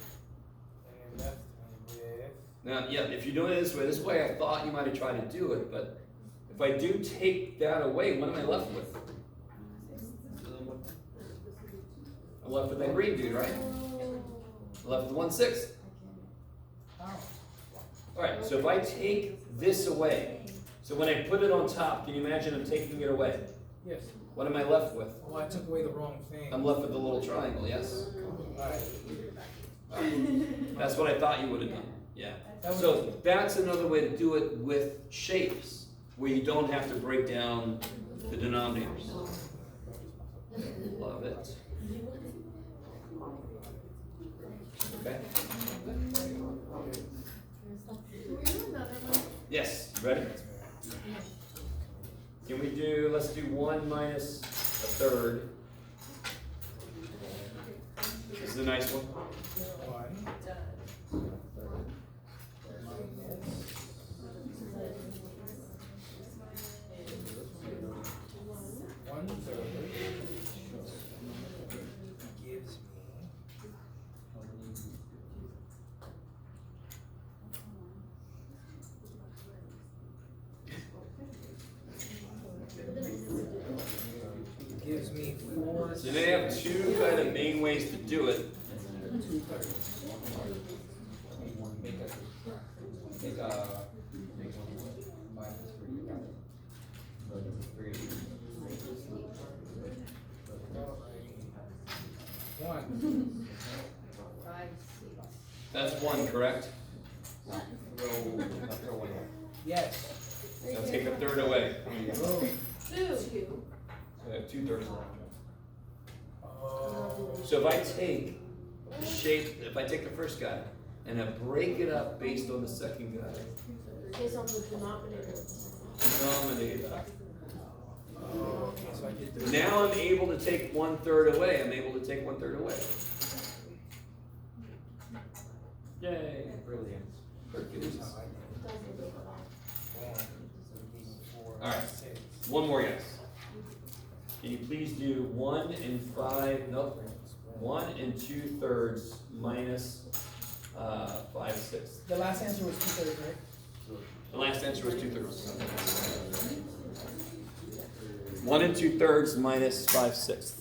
and left me with, Now, yeah, if you're doing it this way I thought you might have tried to do it, but if I do take that away, what am I left with? I'm left with that green dude, right? I'm left with 1/6. Alright, so if I take this away, so when I put it on top, can you imagine I'm taking it away? yes, What am I left with? oh, I took away the wrong thing. I'm left with the little triangle, yes? Alright, That's what I thought you would have done, yeah. that was, So that's another way to do it with shapes, where you don't have to break down the denominators. Love it. Okay? Yes, ready? Can we do, let's do 1 minus 1/3. This is a nice one. 1 minus 1/3 gives me gives me 4. So they have 2 kind of main ways to do it. 2/3. One. That's 1, correct? Yes. Now take a third away. Boom. 2. So I have 2/3 left. Oh. So if I take the shape, if I take the first guy and I break it up based on the second guy, Based on the denominator. denominator. Oh, okay, so I get the. Now I'm able to take 1/3 away. I'm able to take 1/3 away. Yay. Brilliant. Hercules. That's how I did it. 1, 2, 4, All right. 6. One more guess. Can you please do 1 and 5, nope, 1 and 2/3 minus 5/6. The last answer was 2/3, right? The last answer was 2/3. 1 and 2/3 minus 5/6.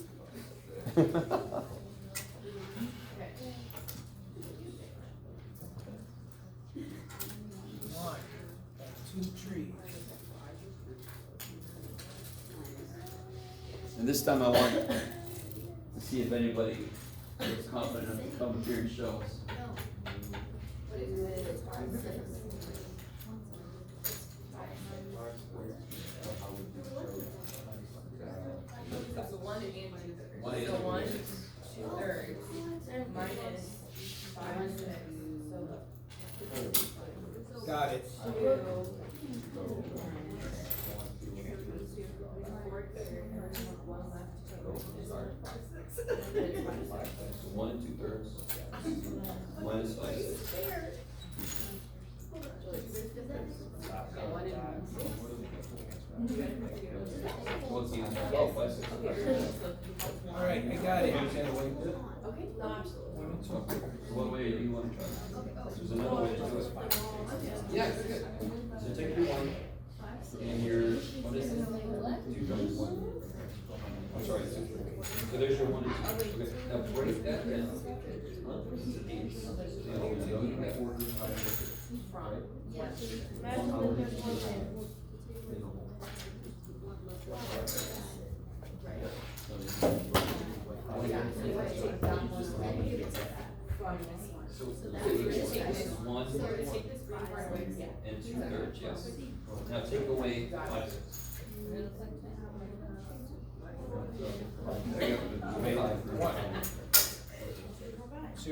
One and 2 trees. And this time I want to see if anybody is confident enough to come here and show us. That's the 1 and 2. 1 and So 1, 2/3. 2/3 minus 5/6. Got it. So 2. 1 and 2/3 minus 5/6. What's the answer? Oh, 5/6. Alright, I got it. Okay, no, absolutely. 1 and 2. What way do you want to try? There's another way to do it. Yeah, good. So take your 1 and your, what is it? 2/3. I'm sorry, 2. So there's your 1 and 2. Okay, now break that down. Huh? This is an 8. So you get 4 and 5. So one and 2/3, yes. Now take away 5/6. There you go. You made 1. 2.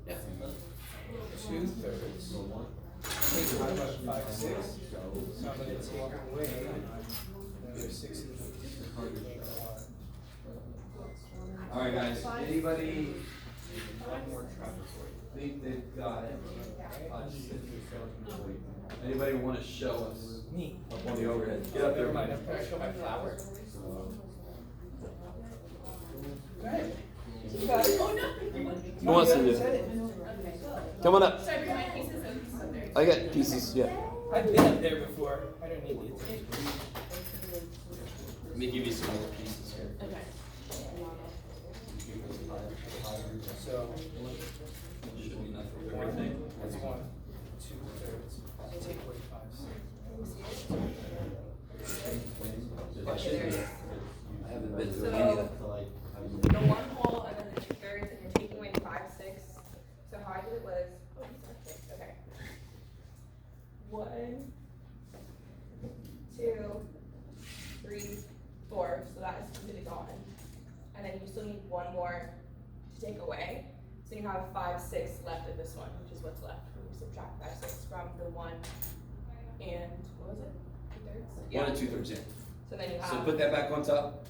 Yeah. 2/3. Take about 5/6. So I'm gonna take away another 6. All right, guys. Anybody think they've got it? Anybody want to show us Me. up on the overhead? Get up there. Never mind, I'm gonna show my flower. Go ahead. Who wants to do Said it? it. Come on up. Should I bring my pieces of there? I got pieces, yeah. I've been up there before. I don't need the attention. Let me give you some more pieces here. Okay. So, Should be enough for 1, everything. that's 1. 2/3. Take away 5/6. I should be. I haven't been to So- any of that. The 1 hole and then the 2/3 and you're taking away 5/6. So how I did it was, okay. 1, 2, 3, 4. So that is completely gone. And then you still need 1 more to take away. So you have 5/6 left of this one, which is what's left when you subtract 5/6 from the 1 and what was it? 2/3? 1 and 2/3, yeah. So then you have. So put that back on top.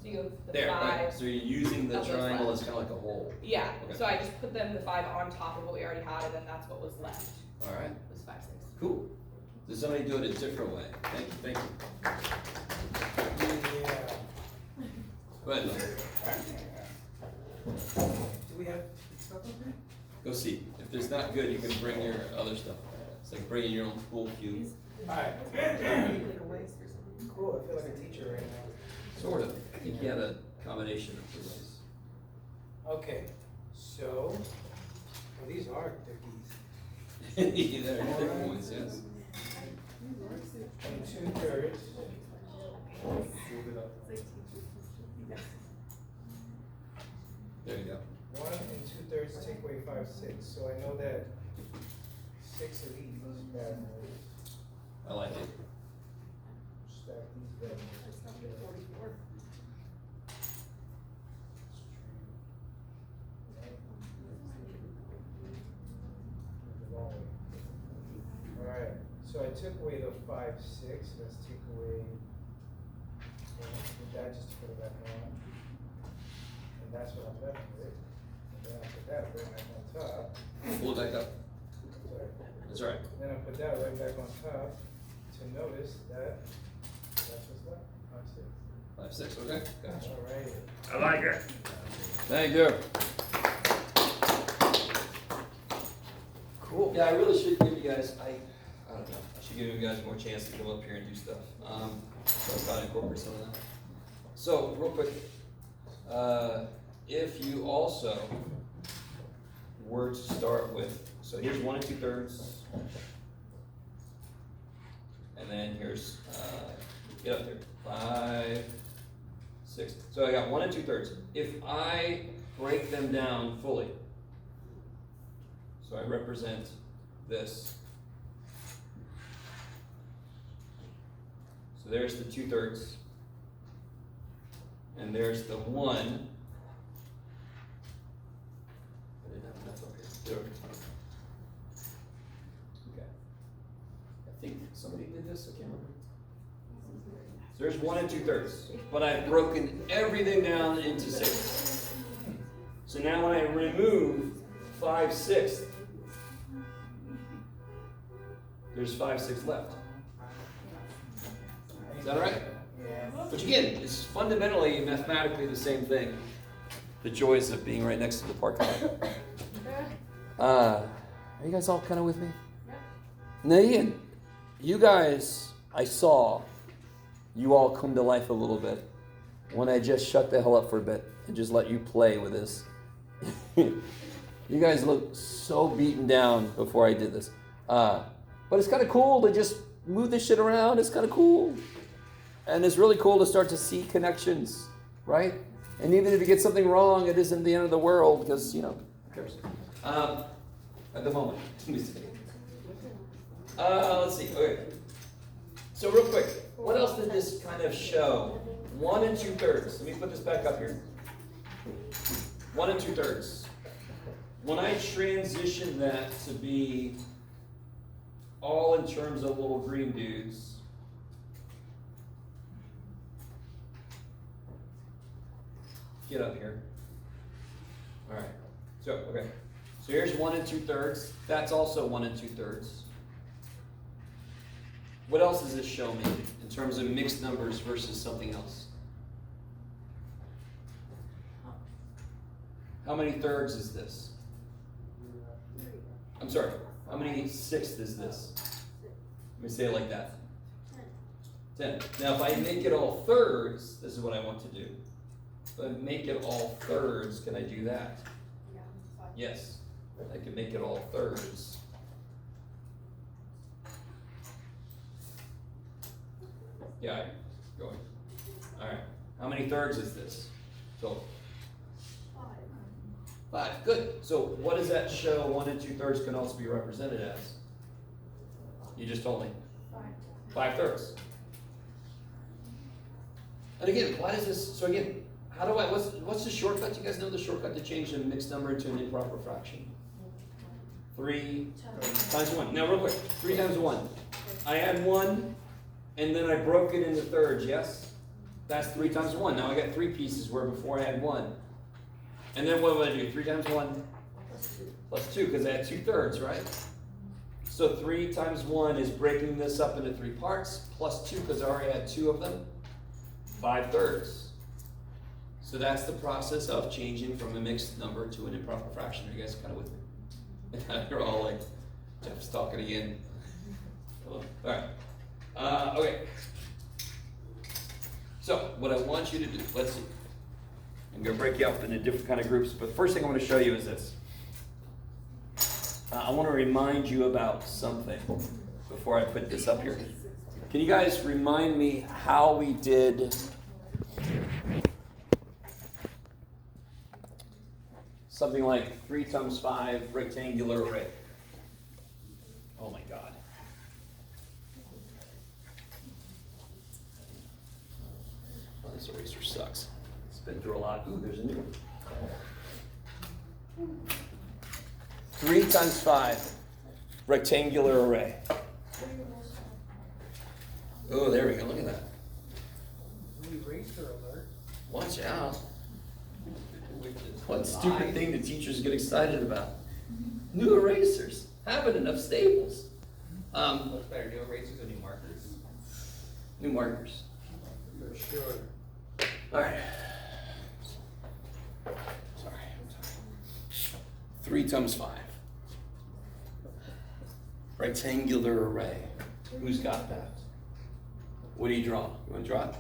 So you have the There, 5. right. So you're using the of those triangle left. as kind of like a hole. Yeah, Okay. so I just put them, the 5 on top of what we already had, and then that's what was left, All right. was 5/6. Cool. Does somebody do it a different way? Thank you, thank you. Yeah. Go ahead, Lynn. Do we have stuff up there? Go see. If it's not good, you can bring your other stuff. It's like bringing your own pool cue. Alright. Cool, I feel like a teacher right now. Sort of. I think you had a combination of two ways. Okay, so, well, these are cookies. They're different ones, yes. And 2/3. There you go. 1 and 2/3. 2/3, take away 5/6, so I know that 6 of these bad boys, I like it. stack these bad boys. Alright, so I took away the 5/6, let's take away, with that, just to put it back on. And that's what I'm left with. And then I put that right back on top. Pull it back up. Sorry. That's all right. Then I put that right back on top to notice that that's what's left, 5/6. 5/6, okay. Gotcha. Alright. I like it. Thank you. Cool. Yeah, I really should give you guys, I don't know, I should give you guys more chance to come up here and do stuff. So I've got to incorporate some of that. So, real quick, if you also were to start with, so here's 1 2/3. And then here's, get up there, 5, 6. So I got 1 2/3. If I break them down fully, so I represent this. So there's the 2/3. And there's the 1. I didn't have enough up here. There. Okay. I think somebody did this, I can't remember. So there's 1 2/3. But I've broken everything down into 6. So now when I remove 5/6, there's 5/6 left. Is that all right? Yeah. Which again, is fundamentally, mathematically the same thing. The joys of being right next to the parking lot. Are you guys all kind of with me? Now Ian, you guys, I saw you all come to life a little bit when I just shut the hell up for a bit and just let you play with this. You guys look so beaten down before I did this. But it's kind of cool to just move this shit around. It's kind of cool. And it's really cool to start to see connections, right? And even if you get something wrong, it isn't the end of the world because, who cares? At the moment. Let's see. Okay. So real quick, what else did this kind of show? 1 2/3. Let me put this back up here. 1 2/3. When I transition that to be all in terms of little green dudes, get up here. All right. So, okay. So here's 1 2/3. That's also 1 2/3. What else does this show me in terms of mixed numbers versus something else? How many thirds is this? I'm sorry. How many sixths is this? Let me say it like that. 10. Now, if I make it all thirds, this is what I want to do. If I make it all thirds, can I do that? Yes. I can make it all thirds. Yeah, going. All right. How many thirds is this? Total. 5. Good. So what does that show 1 2/3 can also be represented as? You just told me. 5 thirds. And again, why does this, so again, how do I, what's the shortcut? Do you guys know the shortcut to change a mixed number into an improper fraction? 3 times 1. Now real quick, 3 times 1. I add 1, and then I broke it into thirds, yes? That's 3 times 1. Now I got 3 pieces where before I had 1. And then what would I do? 3 times 1 plus 2, because I had 2 thirds, right? So 3 times 1 is breaking this up into 3 parts, plus 2, because I already had 2 of them. 5 thirds. So that's the process of changing from a mixed number to an improper fraction. Are you guys kind of with me? You're all like, Jeff's talking again. Hello. All right. Okay. So what I want you to do, let's see. I'm going to break you up into different kind of groups, but the first thing I want to show you is this. I want to remind you about something before I put this up here. Can you guys remind me how we did something like 3 times 5 rectangular array. Oh my God. Oh, this eraser sucks. It's been through a lot. Ooh, there's a new one. 3 times 5 rectangular array. Oh, there we go. Look at that. Eraser alert. Watch out. What stupid thing do teachers get excited about? New erasers. Having enough staples. What's better, new erasers or new markers? New markers. For sure. All right. Sorry. 3 times 5. Rectangular array. Who's got that? What do you draw? You want to draw it?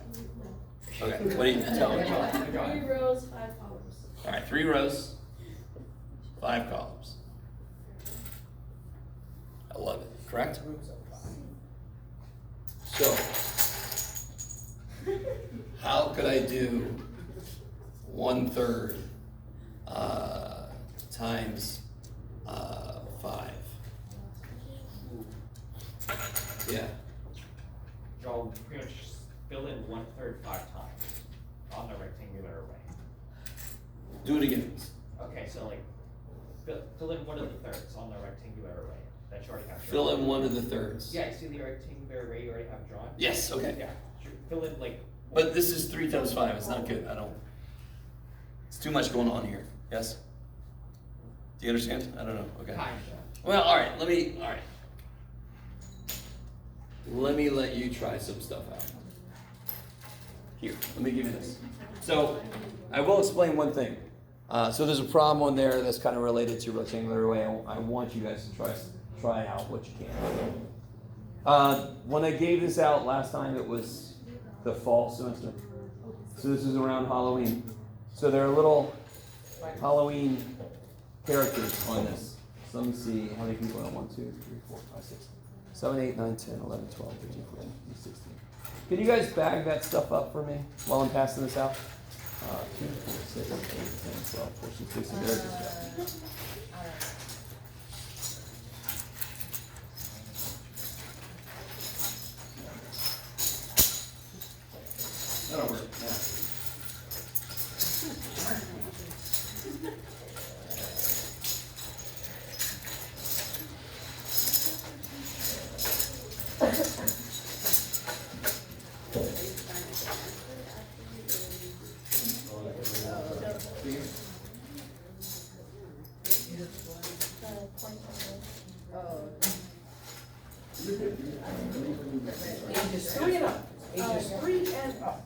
Okay. What do you tell me? Draw it. 3 rows, 5 columns. All right. 3 rows, 5 columns. I love it. Correct? Groups of 5. So, how could I do 1/3 times 5? Yeah. Draw, pretty much just fill in 1/3 5 times on the rectangular array. Do it again. Okay, so like, fill in one of the thirds on the rectangular array that you already have drawn. Fill in one of the thirds. Yeah, you see the rectangular array you already have drawn? Yes. Okay. Yeah, fill in like. But this is 3 times 5. It's not good. I don't. It's too much going on here. Yes. Do you understand? I don't know. Okay. Kinda. Well, all right. All right. Let me let you try some stuff out. Here, let me give you this. So, I will explain one thing. So there's a problem on there that's kind of related to rectangular array. I want you guys to try out what you can. When I gave this out last time, it was the fall semester. So this is around Halloween. So there are little Halloween characters on this. So let me see how many people are on 1, 2, 3, 4, 5, 6, 7, 8, 9, 10, 11, 12, 13, 14, 15, 16. Can you guys bag that stuff up for me while I'm passing this out? 2, 4, 6, 8, 10, 12, 14, 16. There it is. That'll work. Yeah. Ages 3 and up. Ages 3 and up.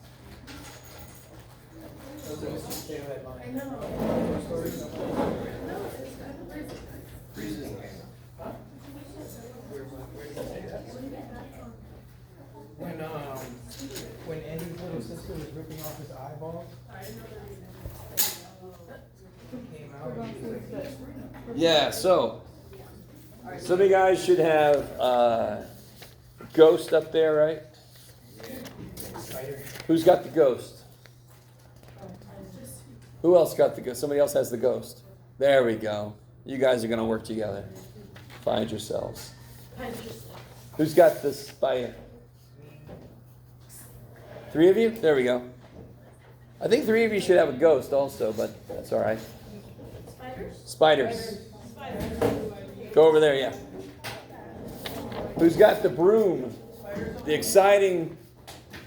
Those are Mr. Taylor headlines. I know. Stories. Freezes. Huh? Where did you say that? When Andy's little sister was ripping off his eyeball, came out and he was like, Yeah, so some of you guys should have Ghost up there, right? spider. Who's got the Ghost? Who else got the Ghost? Somebody else has the Ghost. There we go. You guys are going to work together. Find yourselves. Who's got the spider? 3 of you? There we go. I think 3 of you should have a Ghost also, but that's all right. Spiders. Go over there, yeah. Who's got the broom? The exciting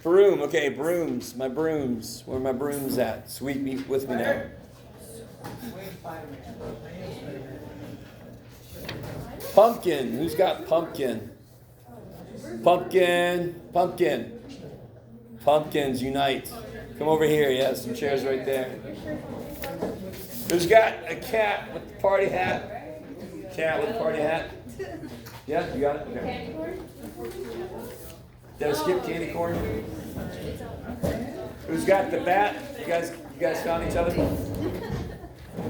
broom. Okay, brooms. My brooms. Where are my brooms at? Sweep me with me now. Pumpkin. Who's got pumpkin? Pumpkin. Pumpkin. Pumpkins unite. Come over here. Yeah, some chairs right there. Who's got a cat with the party hat? Cat with the party hat? Yeah, you got it? Okay. Did I skip candy corn? Who's got the bat? You guys found each other?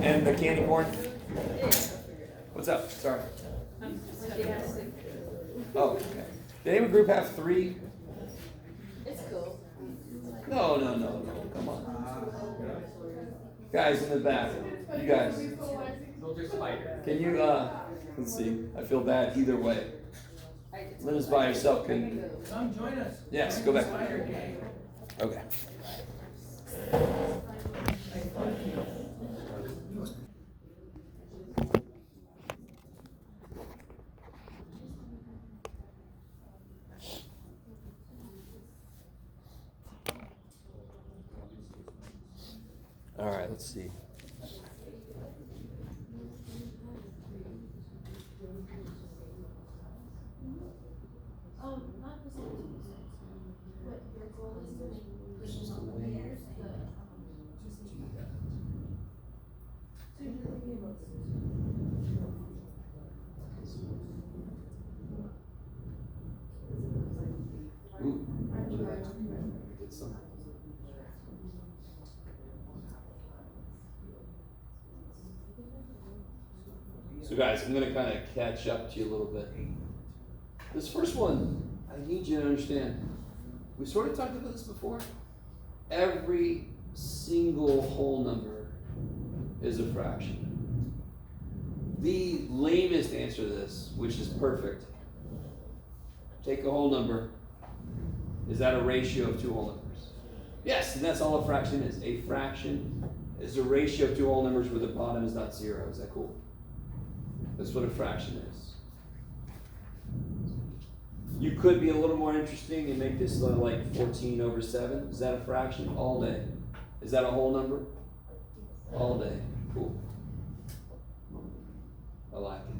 And the candy corn? What's up? Sorry. Oh, okay. Did any group have 3? It's cool. No. Come on. Guys in the back. You guys, Soldier spider. can you, let's see, I feel bad either way. Linda's by herself, can, Come join us. yes, Join go the back. Spider Gang. Okay. All right, let's see. Not the same. What your goal is to make pushes on the layers, Ooh. Get some. So guys, I'm gonna kind of catch up to you a little bit. This first one, I need you to understand. We sort of talked about this before. Every single whole number is a fraction. The lamest answer to this, which is perfect, take a whole number. Is that a ratio of two whole numbers? Yes, and that's all a fraction is. A fraction is a ratio of two whole numbers where the bottom is not zero. Is that cool? That's what a fraction is. You could be a little more interesting and make this like 14 over 7. Is that a fraction? All day. Is that a whole number? All day. Cool. I like it.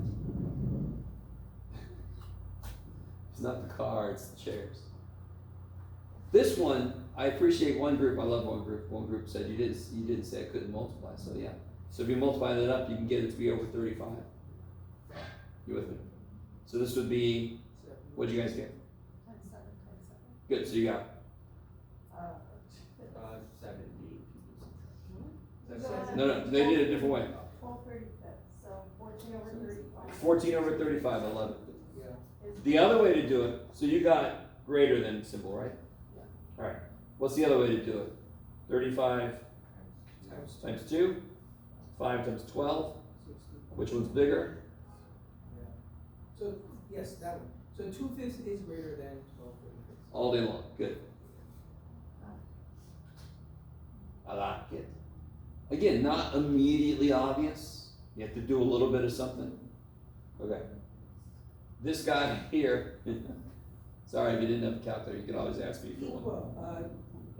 It's not the car, it's the chairs. This one, I appreciate one group, I love one group. One group said you didn't say I couldn't multiply, so yeah. So if you multiply that up, you can get it to be over 35. You with me? So this would be, what'd you guys get? 27. Good, so you got 70. no, they did it a different way. 12/35, so 14 over 35. 14 over 35, I love it. Yeah. The other way to do it, so you got greater than symbol, right? Yeah. All right. What's the other way to do it? 35 times 2, 5 times 12. 60. Which one's bigger? Yeah. So, yes, that one. So 2/5 is greater than 12/35. All day long. Good. I like it. Again, not immediately obvious. You have to do a little bit of something. Okay. This guy here, sorry if you didn't have a calculator, you can always ask me if you want.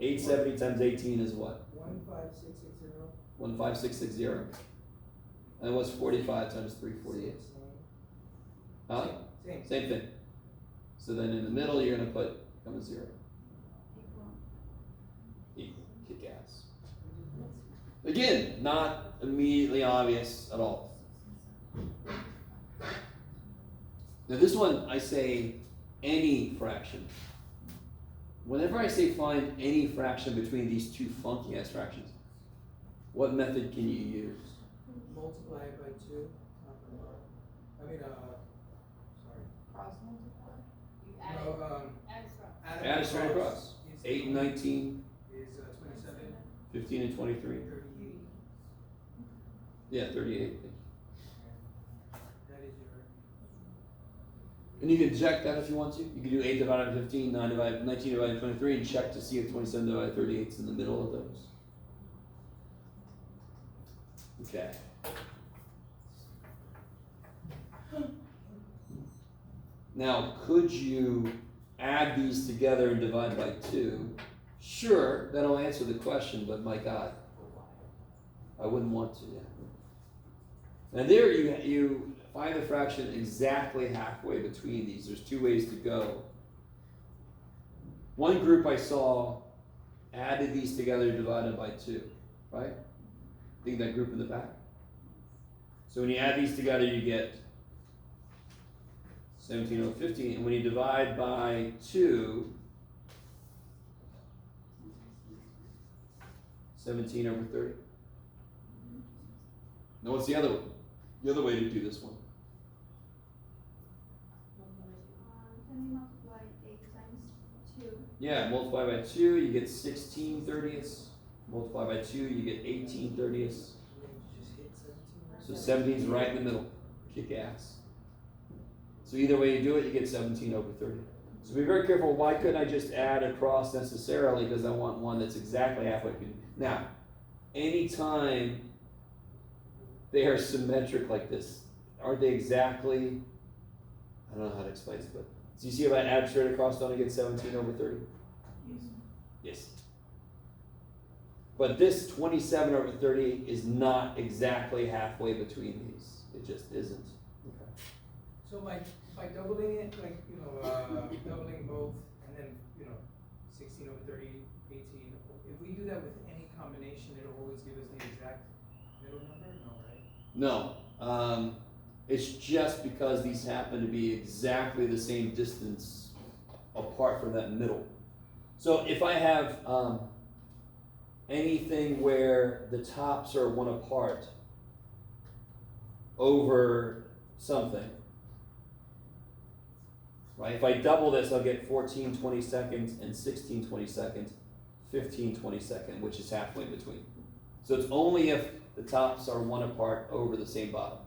Equal, 870 times 18 is what? 15660. 15660. And what's 45 times 348? Huh? Same. Same thing. So then in the middle, you're going to put, become a 0. Equal. Kick ass. Again, not immediately obvious at all. Now this one, I say any fraction. Whenever I say find any fraction between these two funky ass fractions, what method can you use? Multiply it by 2. Top and bottom. I mean, sorry. Cross multiply. You add No, it. Add it straight across. is 8 and 19, is 27, 15 and 23. 38. Yeah, 38. That is your. And you can check that if you want to. You can do 8 divided by 15, 19 divided by 23, and check to see if 27 divided by 38 is in the middle of those. Okay. Now, could you add these together and divide by 2? Sure, that'll answer the question, but my God, I wouldn't want to. Yeah. And there you find the fraction exactly halfway between these. There's 2 ways to go. One group I saw added these together and divided by 2, right? Think that group in the back. So when you add these together, you get 17 over 15. And when you divide by 2, 17 over 30. Now what's the other one? The other way to do this one. Can we multiply 8 times 2? Yeah, multiply by 2, you get 16 thirtieths. Multiply by 2, you get 18 thirtieths. Just hit So 17 is right in the middle. Kick ass. So either way you do it, you get 17 over 30. So be very careful. Why couldn't I just add across necessarily? Because I want one that's exactly halfway between. Now, anytime they are symmetric like this, aren't they exactly, I don't know how to explain this, but do you see if I add straight across, don't I get 17 over 30? Yes. But this 27 over 30 is not exactly halfway between these. It just isn't. Okay. So by doubling it, like, doubling both, and then, 16 over 30, 18, if we do that with any combination, it'll always give us the exact middle number? No, right? No. It's just because these happen to be exactly the same distance apart from that middle. So if I have anything where the tops are one apart over something, right? If I double this, I'll get 14 22nds and 16 22nds, 15 22nd, which is halfway between. So it's only if the tops are one apart over the same bottom.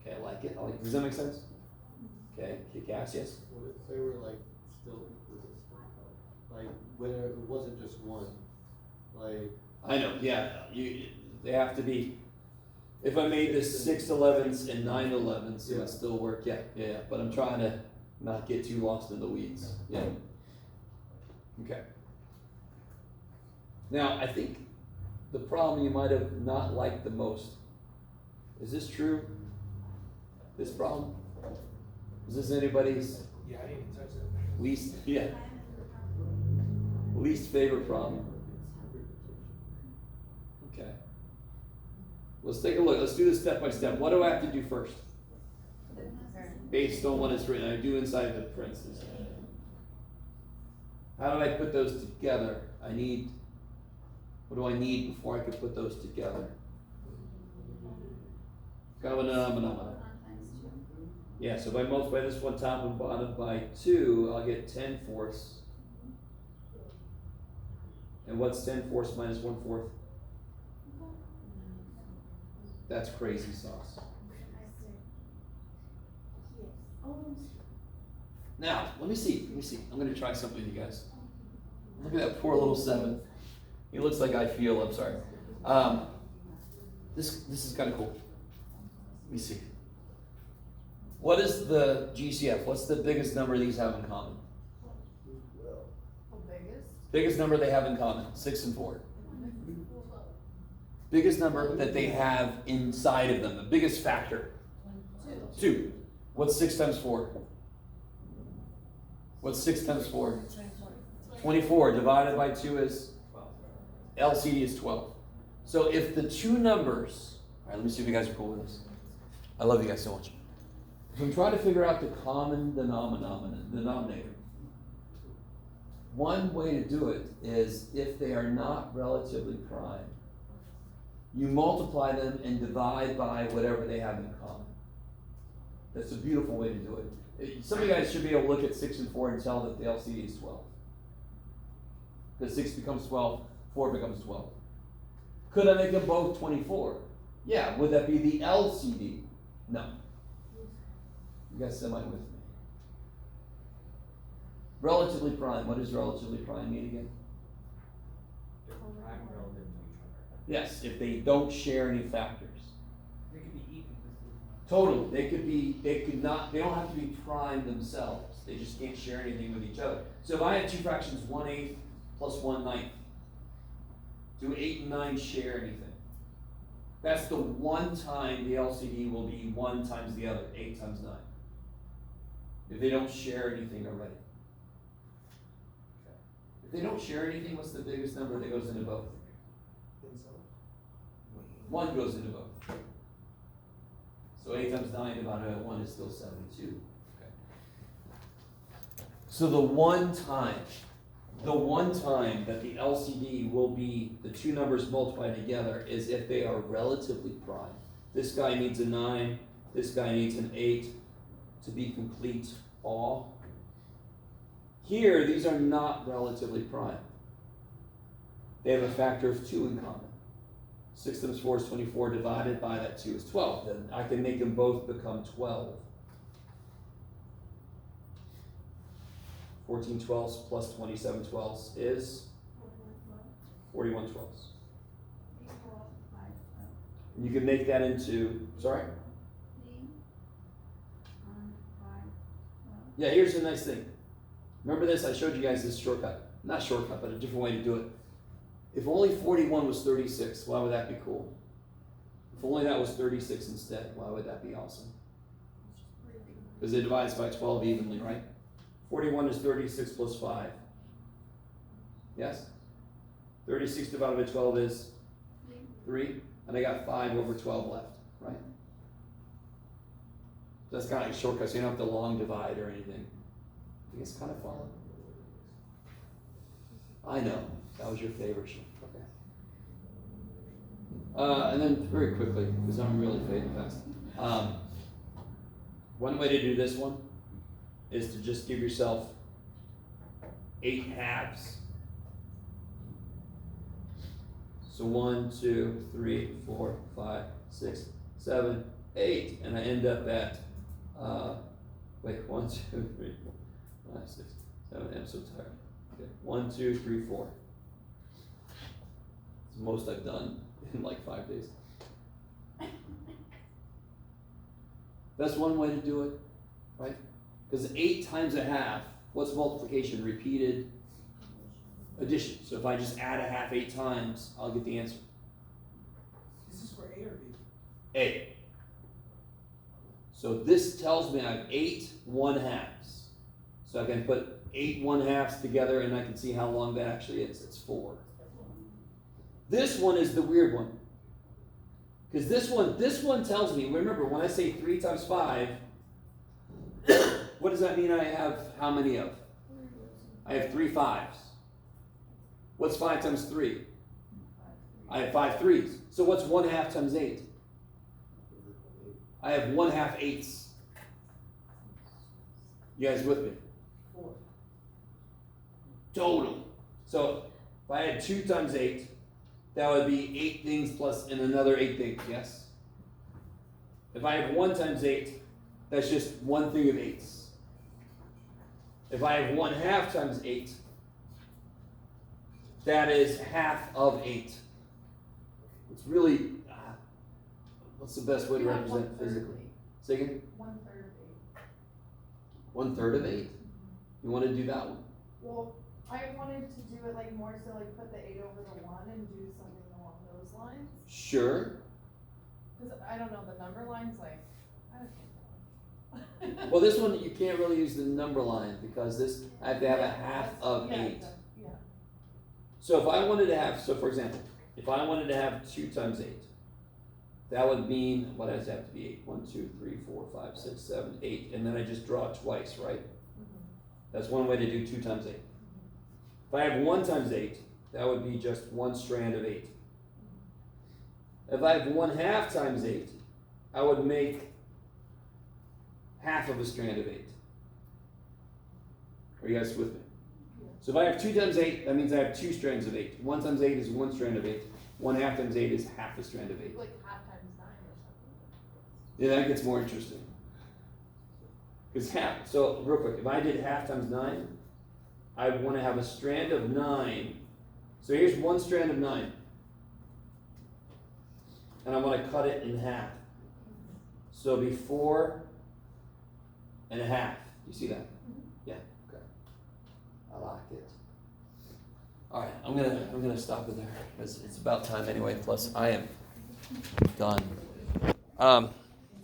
Okay, I like it. Does that make sense? Okay, kick ass, yes? What if they were like still, like when it wasn't just one, like. I know, yeah. They have to be. If I made this 6 11s and 9 11s, it would still work. Yeah. But I'm trying to not get too lost in the weeds. Yeah. Okay. Now, I think the problem you might have not liked the most, is this true? This problem? Is this anybody's Yeah, I didn't even touch that. least favorite problem? Okay. Let's take a look. Let's do this step by step. What do I have to do first? Based on what it's written. I do inside the parentheses. How do I put those together? What do I need before I could put those together? Yeah, so if I multiply this one top and bottom by 2, I'll get 10/4. And what's 10/4 minus 1/4? That's crazy sauce. Now, let me see. I'm going to try something with you guys. Look at that poor little 7. He looks like I feel, I'm sorry. This is kind of cool. Let me see. What is the GCF? What's the biggest number these have in common? Biggest number they have in common, 6 and 4. Biggest number that they have inside of them, the biggest factor. 2. What's 6 times 4? What's 6 times 4? 24 divided by 2 is? LCD is 12. So if the two numbers, all right, let me see if you guys are cool with this. I love you guys so much. So I'm trying to figure out the common denominator. One way to do it is if they are not relatively prime, you multiply them and divide by whatever they have in common. That's a beautiful way to do it. Some of you guys should be able to look at 6 and 4 and tell that the LCD is 12. Because 6 becomes 12, 4 becomes 12. Could I make them both 24? Yeah. Would that be the LCD? No. You guys semi with me. Relatively prime. What does relatively prime mean again? Prime relative to each other. Yes, if they don't share any factors. They could be even. Totally. They don't have to be prime themselves. They just can't share anything with each other. So if I had two fractions, 1/8 plus 1/9, do 8 and 9 share anything? That's the one time the LCD will be 1 times the other, 8 times 9. If they don't share anything already. Okay. If they don't share anything, what's the biggest number that goes into both? 1 goes into both. So 8 times 9 divided by 1 is still 72. Okay. So the one time that the LCD will be the two numbers multiplied together is if they are relatively prime. This guy needs a 9, this guy needs an 8 to be complete all. Here, these are not relatively prime. They have a factor of 2 in common. 6 times 4 is 24, divided by that 2 is 12. Then I can make them both become 12. 14 twelfths plus 27 twelfths is 41 twelfths. And you can make that into, sorry? Yeah, here's the nice thing. Remember this? I showed you guys this shortcut. Not shortcut, but a different way to do it. If only 41 was 36, why would that be cool? If only that was 36 instead, why would that be awesome? Because it divides by 12 evenly, right? 41 is 36 plus 5. Yes? 36 divided by 12 is 3. And I got 5 over 12 left, right? That's kind of like a shortcut, so you don't have to long divide or anything. I think it's kind of fun. I know, that was your favorite show. Okay. And then very quickly, because I'm really fading fast. One way to do this one is to just give yourself 8 halves. So 1, 2, 3, 4, 5, 6, 7, 8, and I end up at 1, 2, 3, 4, 5, 6, 7. I'm so tired. Okay. 1, 2, 3, 4. It's the most I've done in like 5 days. That's one way to do it, right? Because 8 times a half, what's multiplication? Repeated addition. So if I just add a half 8 times, I'll get the answer. This is for A or B? A. So this tells me I have 8 1/2s. So I can put 8 1/2s together and I can see how long that actually is. It's 4. This one is the weird one. Because this one tells me, remember when I say 3 times 5, what does that mean I have how many of? I have 3 5s. What's 5 times 3? I have 5 3s. So what's 1/2 times 8? I have 1/2 8s. You guys with me? 4. Total. So if I had 2 times 8, that would be 8 things plus and another 8 things, yes? If I have 1 times 8, that's just 1 thing of 8s. If I have 1/2 times 8, that is half of 8. It's really, what's the best way to represent physically? Say again? 1/3 of 8. 1/3 of 8? You want to do that one? Well, I wanted to do it like more so like put the 8 over the 1 and do something along those lines. Sure. Because I don't know, the number lines like, I don't know. Well, this one, you can't really use the number line because this, I have to have a half of 8. Yeah. So if I wanted to have, so for example, if I wanted to have 2 times 8, that would mean, what does it have to be 8? 1, 2, 3, 4, 5, 6, 7, 8. And then I just draw it twice, right? That's one way to do 2 times 8. If I have 1 times 8, that would be just 1 strand of 8. If I have 1/2 times 8, I would make half of a strand of 8. Are you guys with me? So if I have 2 times 8, that means I have 2 strands of 8. 1 times 8 is 1 strand of 8. 1/2 times 8 is half a strand of 8. Like half times 9 or something. Yeah, that gets more interesting. Because half, so real quick, if I did half times 9, I want to have a strand of 9. So here's 1 strand of 9. And I want to cut it in half. So it'll be 4 1/2. You see that? Yeah, okay. I like it. Alright, I'm gonna stop it there. It's about time anyway, plus I am done.